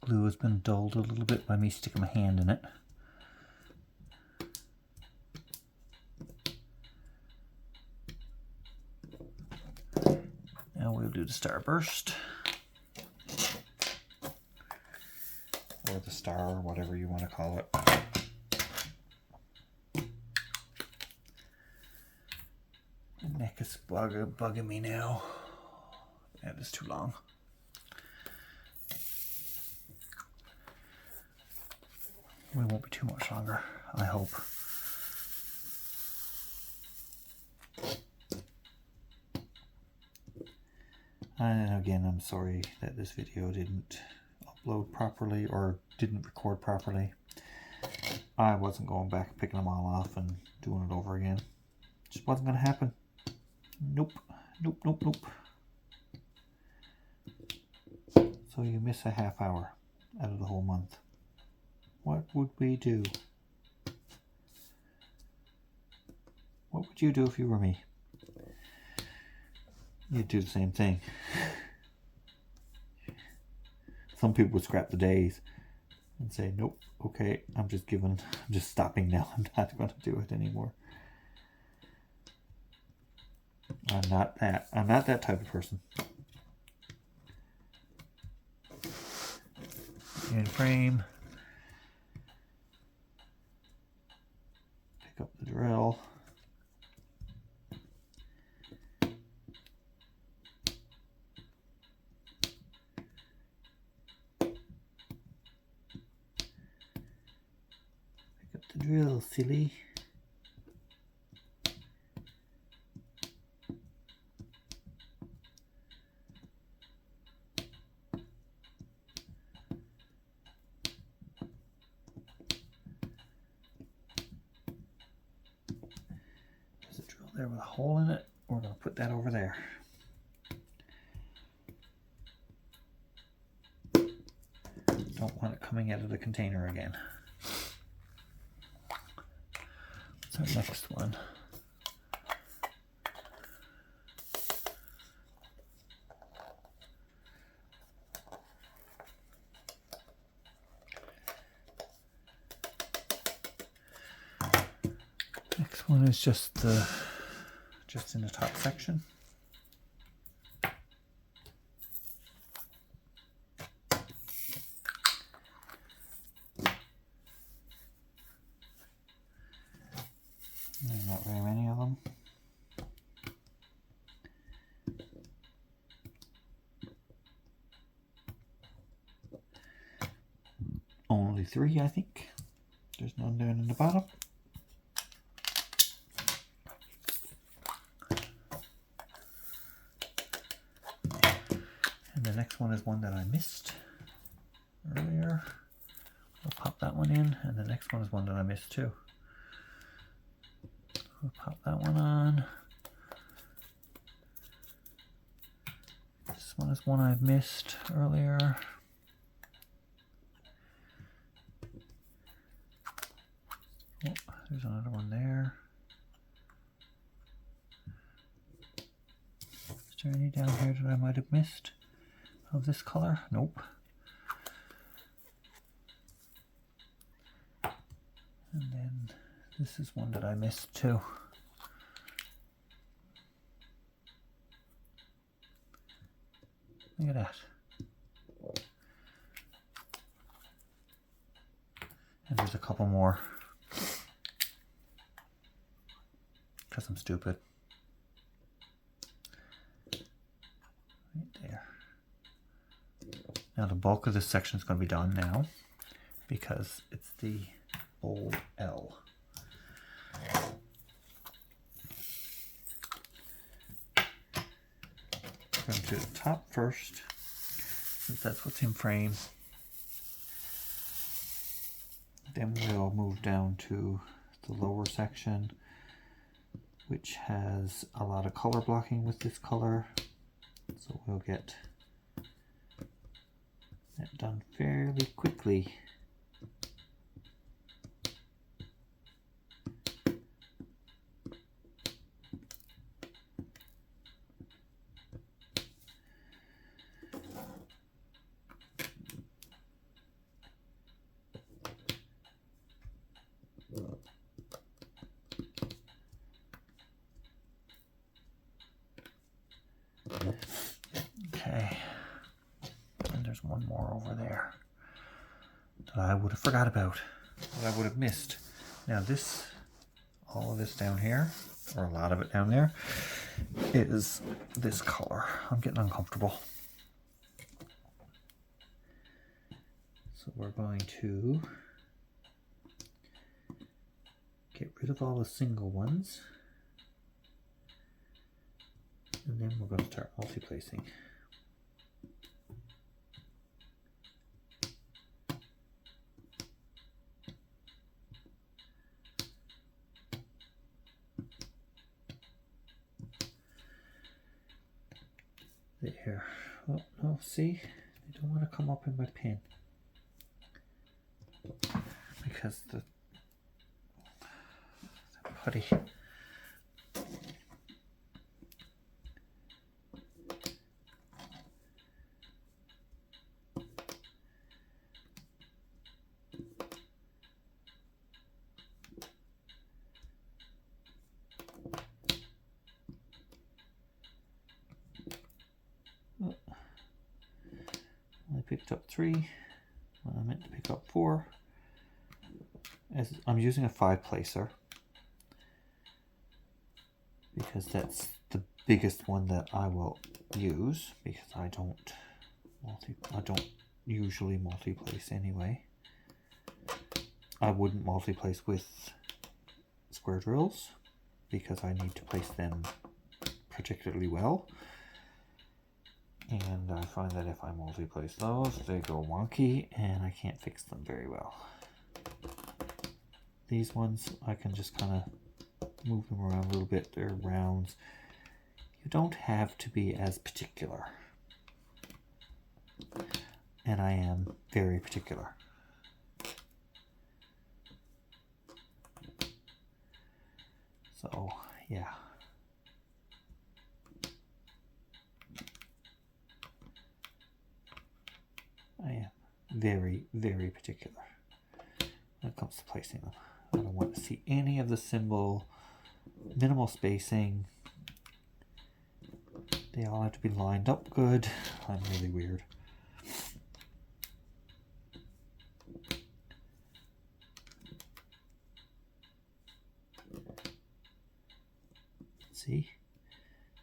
glue has been dulled a little bit by me sticking my hand in it. Now we'll do the starburst. Or the star, or whatever you want to call it. The neck is bugging me now. That is too long. We won't be too much longer, I hope. And again, I'm sorry that this video didn't upload properly or didn't record properly. I wasn't going back and picking them all off and doing it over again. Just wasn't going to happen. Nope. Nope, nope, nope. So you miss a half hour out of the whole month. What would we do? What would you do if you were me? You'd do the same thing. Some people would scrap the days and say, nope, okay, I'm just stopping now. I'm not going to do it anymore. I'm not that type of person. In frame. Pick up the drill. Pick up the drill, silly. There with a hole in it, we're going to put that over there. Don't want it coming out of the container again. What's our next one? This one is just in the top section. There's not very many of them. Only 3, I think. There's none down in the bottom. And the next one is one that I missed earlier. I'll pop that one in, and the next one is one that I missed too. We'll pop that one on. This one is one I've missed earlier. Oh, there's another one there. Is there any down here that I might have missed of this color? Nope. And then this is one that I missed too. Look at that. And there's a couple more. Because I'm stupid. Right there. Now the bulk of this section is going to be done now because it's the bold L. Going to the top first, since that's what's in frame. Then we'll move down to the lower section, which has a lot of color blocking with this color. So we'll get that done fairly quickly. Okay, and there's one more over there that I would have forgot about, that I would have missed. Now this, all of this down here, or a lot of it down there, is this color. I'm getting uncomfortable. So we're going to get rid of all the single ones. And then we're going to start multi-placing. There. Oh, no, see? They don't want to come up in my pin. Because the putty. I picked up 3 when I meant to pick up 4. As I'm using a 5 placer because that's the biggest one that I will use, because I don't usually multi-place anyway. I wouldn't multi-place with square drills because I need to place them particularly well. And I find that if I multi-place those, they go wonky and I can't fix them very well. These ones, I can just kind of move them around a little bit. They're rounds. You don't have to be as particular. And I am very particular. So, yeah. I am very, very particular when it comes to placing them. I don't want to see any of the symbol Minimal spacing. They all have to be lined up good. I'm really weird. See?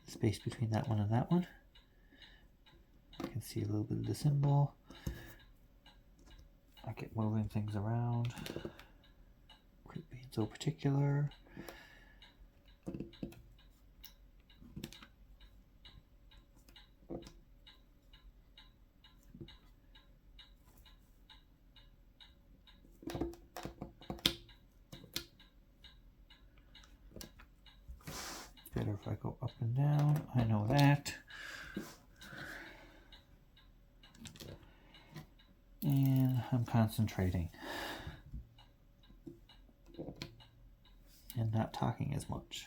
The space between that one and that one. I can see a little bit of the symbol. I get moving things around. Quit being so particular. Better if I go up and down. I know that. And I'm concentrating. And not talking as much.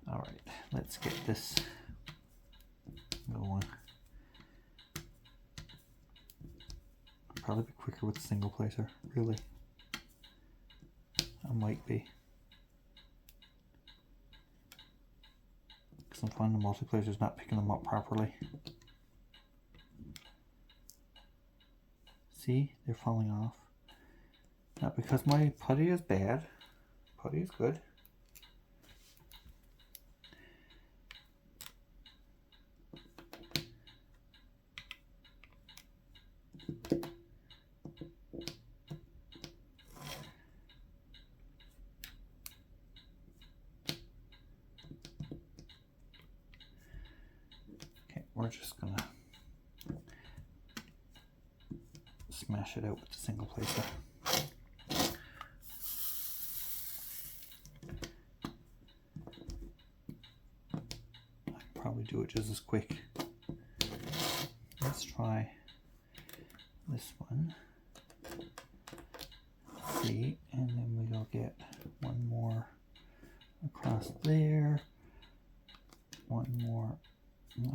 Alright, let's get this going. Probably be quicker with a single placer, really. I might be. Because I'm finding the multiplacer's not picking them up properly. See, they're falling off. Not because my putty is bad. Putty is good. Okay, we're just gonna smash it out with the single placer. I can probably do it just as quick. Let's try this one. See, and then we'll get one more across there. One more.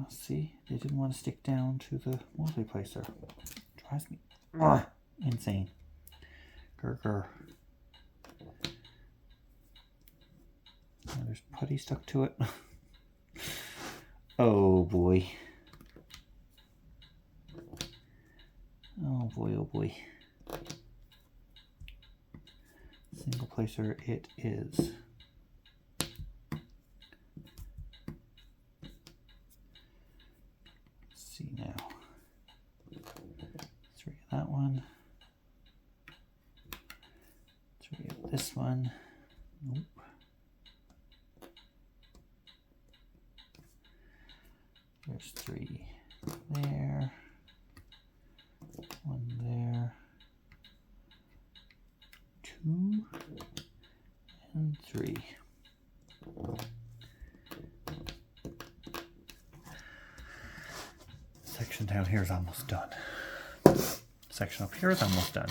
See, they didn't want to stick down to the multiplacer. Drives me insane. Grr. Oh, there's putty stuck to it. Oh boy. Oh boy, oh boy. Single placer it is. Let's see now. 3 of that one. 3 of this one. Nope. There's 3 there. 1 there. 2 and 3. Section down here is almost done. Section up here is almost done.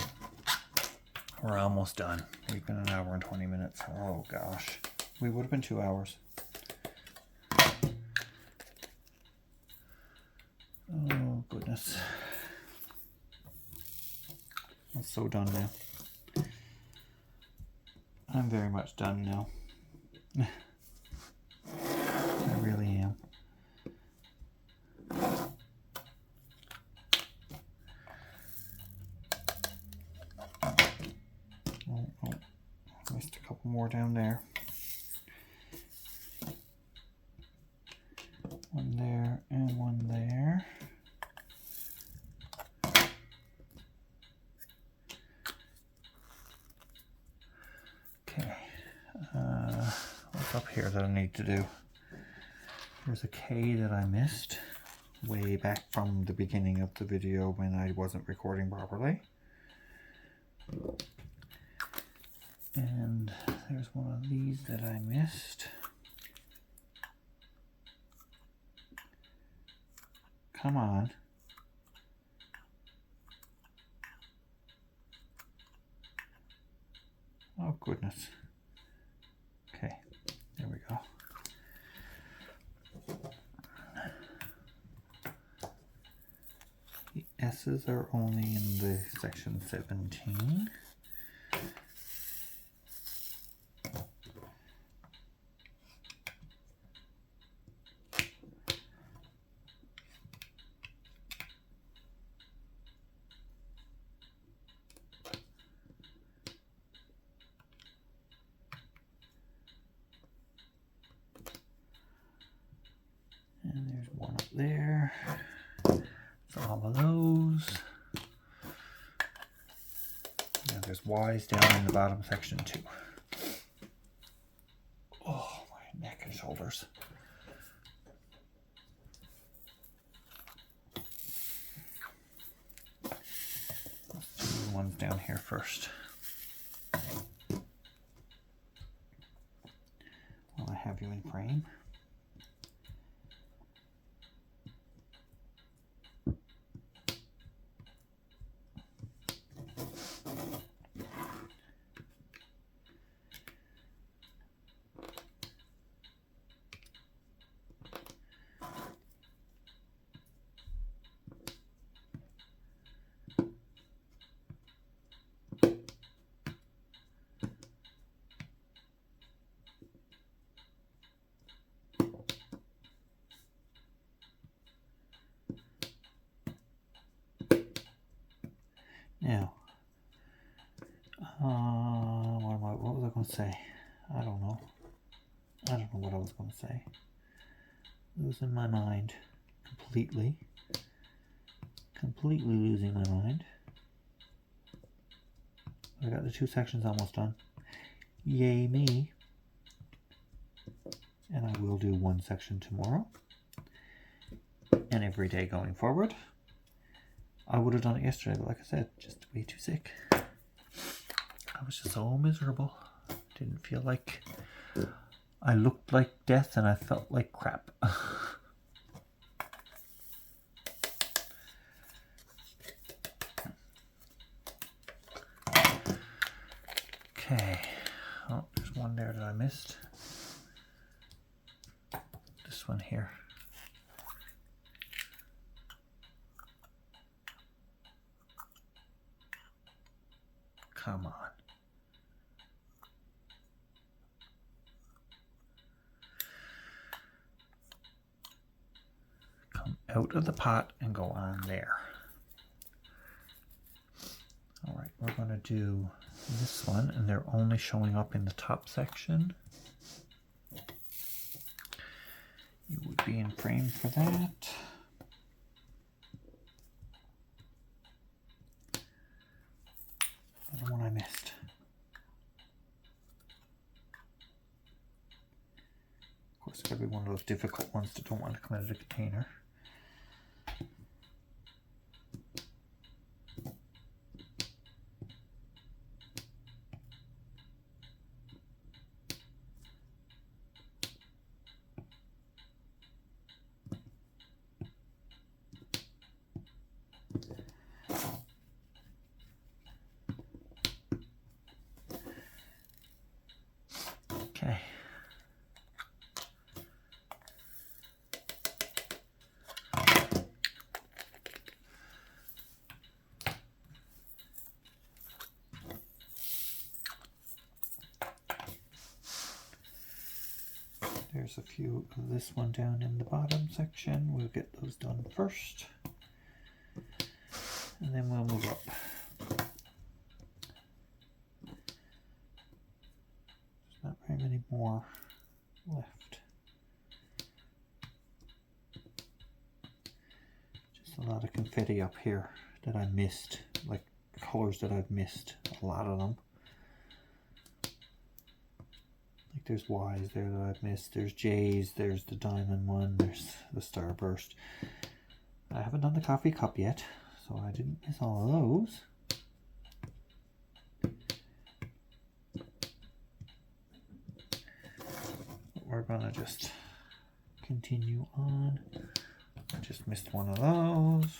We're almost done. We've been an hour and 20 minutes. Oh gosh. We would have been 2 hours. Oh goodness. I'm so done now. I'm very much done now. I really am. Oh, missed a couple more down there. 1 there and 1 there. Okay, what's up here that I need to do? There's a K that I missed way back from the beginning of the video when I wasn't recording properly. And there's one of these that I missed. Come on. Oh goodness. Okay, there we go. The S's are only in the section 17. there. So all of those. And there's Y's down in the bottom section too. Oh, my neck and shoulders. Let's do the ones down here first. While I have you in frame. Now, what was I going to say? I don't know. I don't know what I was going to say. Losing my mind completely. Completely losing my mind. I got the 2 sections almost done. Yay me. And I will do 1 section tomorrow. And every day going forward. I would have done it yesterday, but like I said, just way too sick. I was just so miserable. Didn't feel like I looked like death and I felt like crap. Okay. Oh, there's one there that I missed. This one here. Come on. Come out of the pot and go on there. All right, we're going to do this one, and they're only showing up in the top section. You would be in frame for that. The one I missed. Of course, it's going to be one of those difficult ones that don't want to come out of the container. Okay. There's a few of this one down in the bottom section. We'll get those done first. And then we'll move up. There's not very many more left. Just a lot of confetti up here that I missed, like colors that I've missed, a lot of them. Like there's Y's there that I've missed, there's J's, there's the diamond one, there's the starburst. I haven't done the coffee cup yet, so I didn't miss all of those. We're gonna just continue on. I just missed one of those.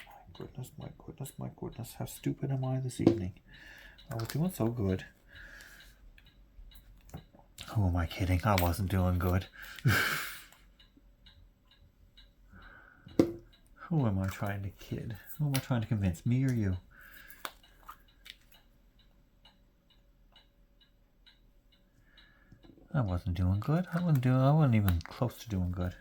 My goodness, my goodness, my goodness. How stupid am I this evening? I was doing so good. Who am I kidding? I wasn't doing good. Who am I trying to kid? Who am I trying to convince? Me or you? I wasn't doing good. I wasn't even close to doing good.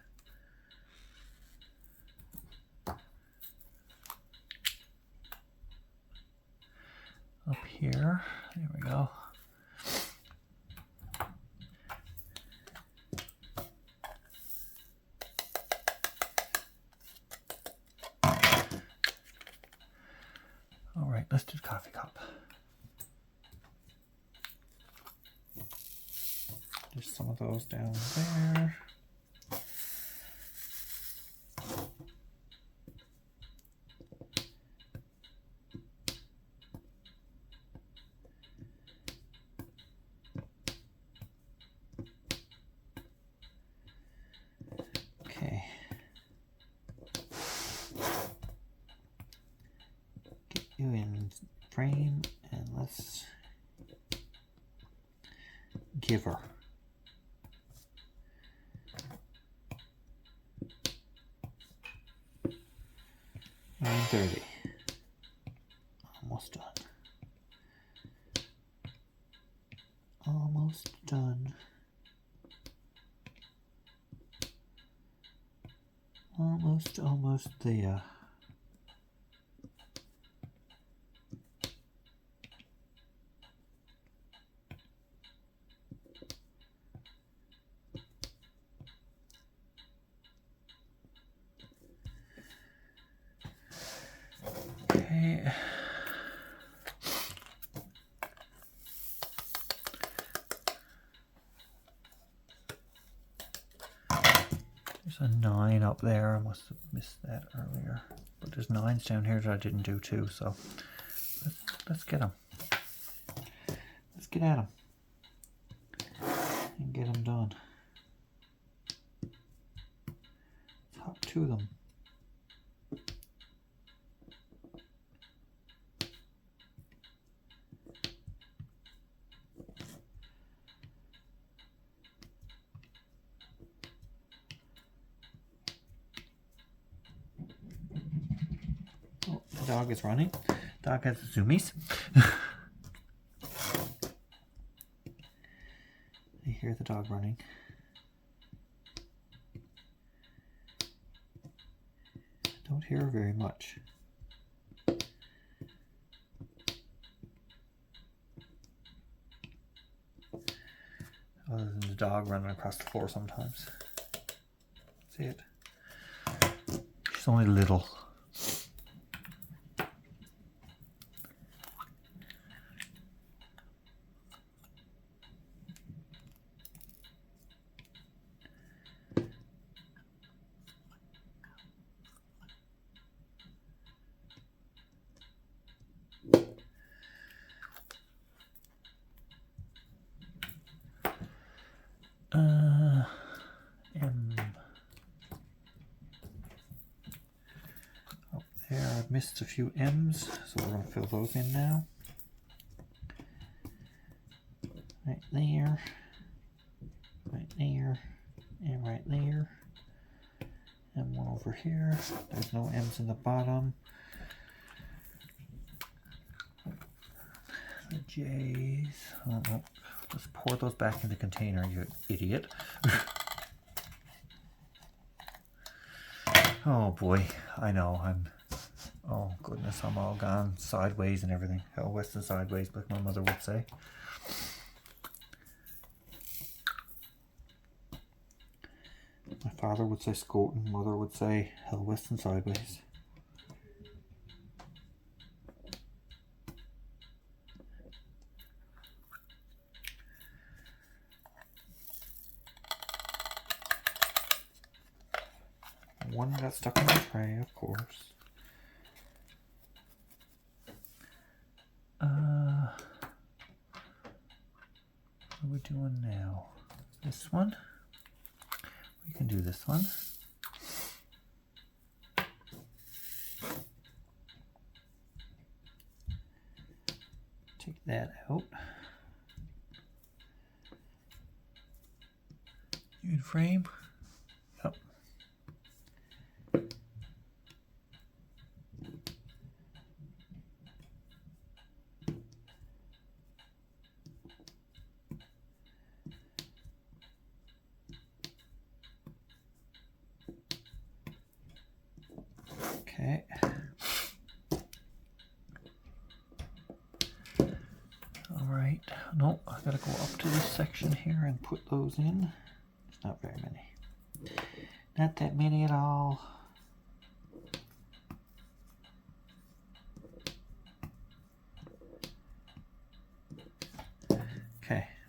Up here, there we go. All right, let's do the coffee cup. Just some of those down there. Okay. Get you in frame and let's give her. 9:30. Almost done. Almost done. Almost there. Okay. There's a 9 up there. I must have missed that earlier. But there's 9s down here that I didn't do too, so let's get them. Let's get at them. And get them done. Let's hop to them. Oh, the dog is running. Dog has zoomies. I hear the dog running. Don't hear her very much. Other than the dog running across the floor sometimes. See it? She's only little. Up there, I've missed a few M's, so we're going to fill those in now. Right there, and right there, and one over here. There's no M's in the bottom. The J's. Oh, no. Just pour those back in the container, you idiot. Oh boy, I know, oh goodness, I'm all gone sideways and everything. Hell west and sideways, like my mother would say. My father would say scotin', mother would say hell west and sideways. One got stuck in the tray, of course. What are we doing now? This one? We can do this one. Take that out. You in frame? Yep. Okay. All right. No, I gotta go up to this section here and put those in. It's not very many. Not that many at all.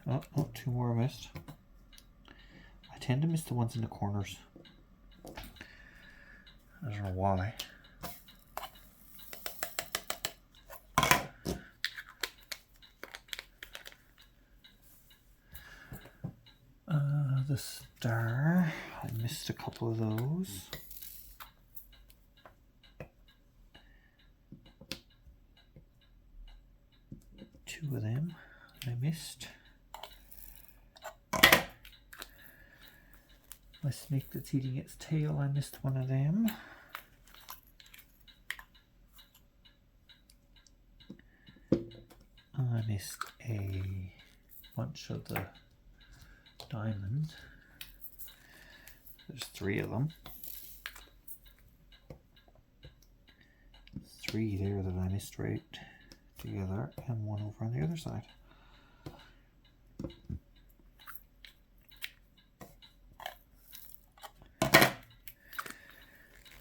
Oh, oh, two more I missed. I tend to miss the ones in the corners. I don't know why. The star, I missed a couple of those. Two of them I missed. My snake that's eating its tail, I missed one of them. I missed a bunch of the diamonds. There's three of them. Three there that I missed right together, and one over on the other side.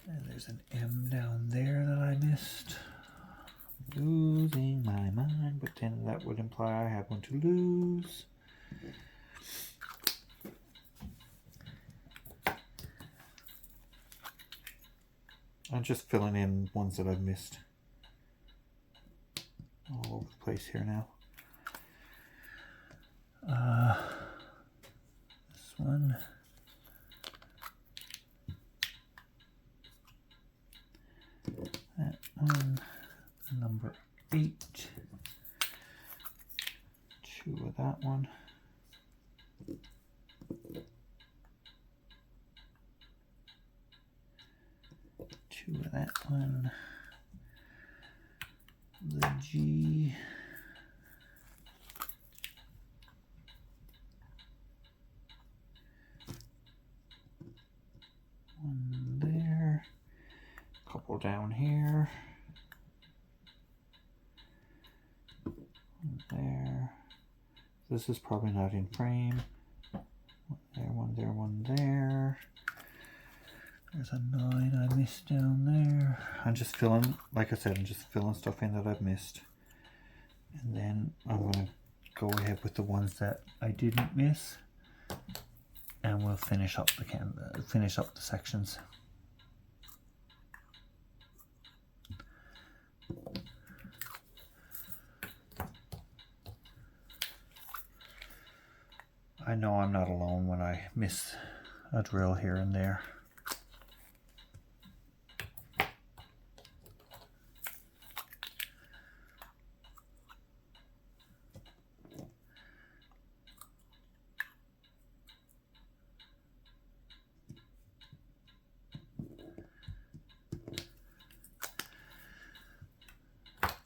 And there's an M down there that I missed. Losing my mind, but then that would imply I have one to lose. I'm just filling in ones that I've missed. All over the place here now. This one. That one. Number 8. 2 of that one. 2 of that one. The G. One there. A couple down here. One there. This is probably not in frame. One there, one there, one there. There's a 9 I missed down there. I'm just filling, like I said, I'm just filling stuff in that I've missed. And then I'm going to go ahead with the ones that I didn't miss. And we'll finish up the sections. I know I'm not alone when I miss a drill here and there.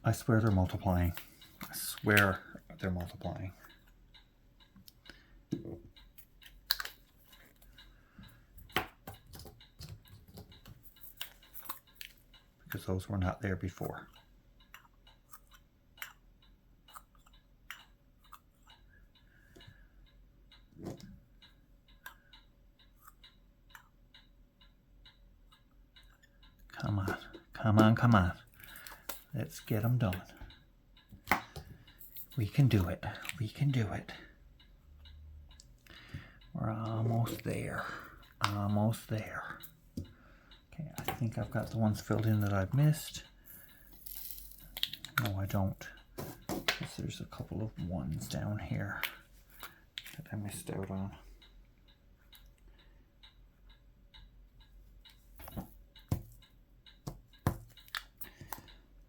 I swear they're multiplying. I swear they're multiplying. Because those were not there before. Come on, come on, come on. Let's get them done. We can do it. We can do it. We're almost there. Almost there. Okay, I think I've got the ones filled in that I've missed. No, I don't. Because there's a couple of ones down here that I missed out on.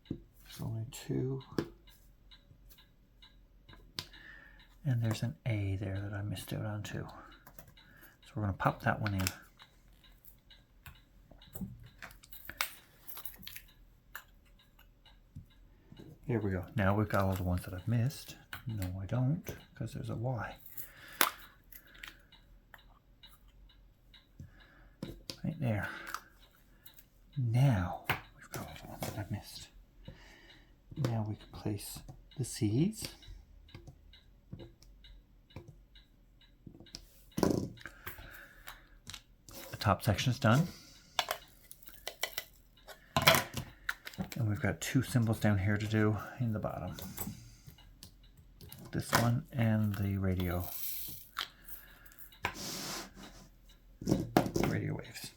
There's only 2. And there's an A there that I missed out on too. So we're going to pop that one in. Here we go. Now we've got all the ones that I've missed. No, I don't, because there's a Y. Right there. Now we've got all the ones that I've missed. Now we can place the C's. The top section is done. And we've got 2 symbols down here to do in the bottom. this one and the radio waves.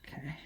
Okay.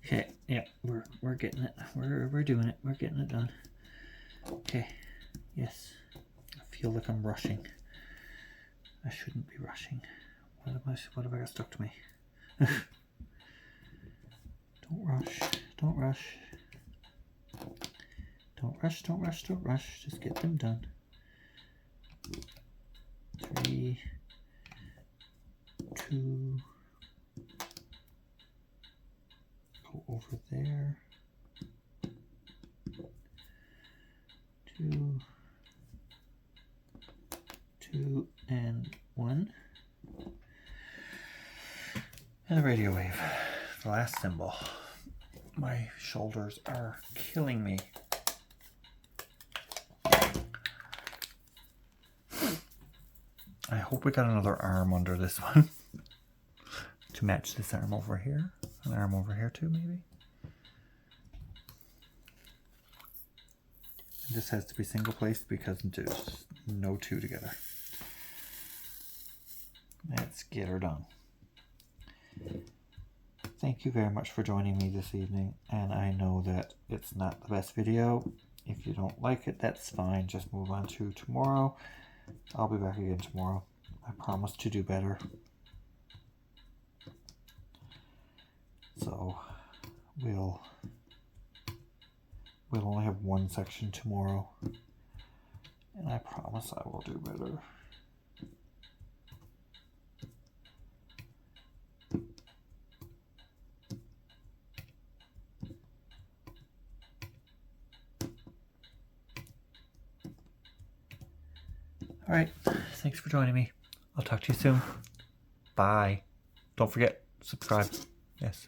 Okay, yeah, we're getting it. We're doing it. We're getting it done. Okay, yes. I feel like I'm rushing. I shouldn't be rushing. What have I got stuck to me? Don't rush. Don't rush. Don't rush, don't rush, don't rush. Just get them done. 3, 2, go over there. 2, 2, and 1. And the radio wave, the last symbol. My shoulders are killing me. I hope we got another arm under this one to match this arm over here. An arm over here too, maybe. And this has to be single placed because there's no two together. Let's get her done. Thank you very much for joining me this evening, and I know that it's not the best video. If you don't like it, that's fine. Just move on to tomorrow. I'll be back again tomorrow. I promise to do better. So we'll only have one section tomorrow, and I promise I will do better. All right, thanks for joining me. I'll talk to you soon. Bye. Don't forget, subscribe. Yes.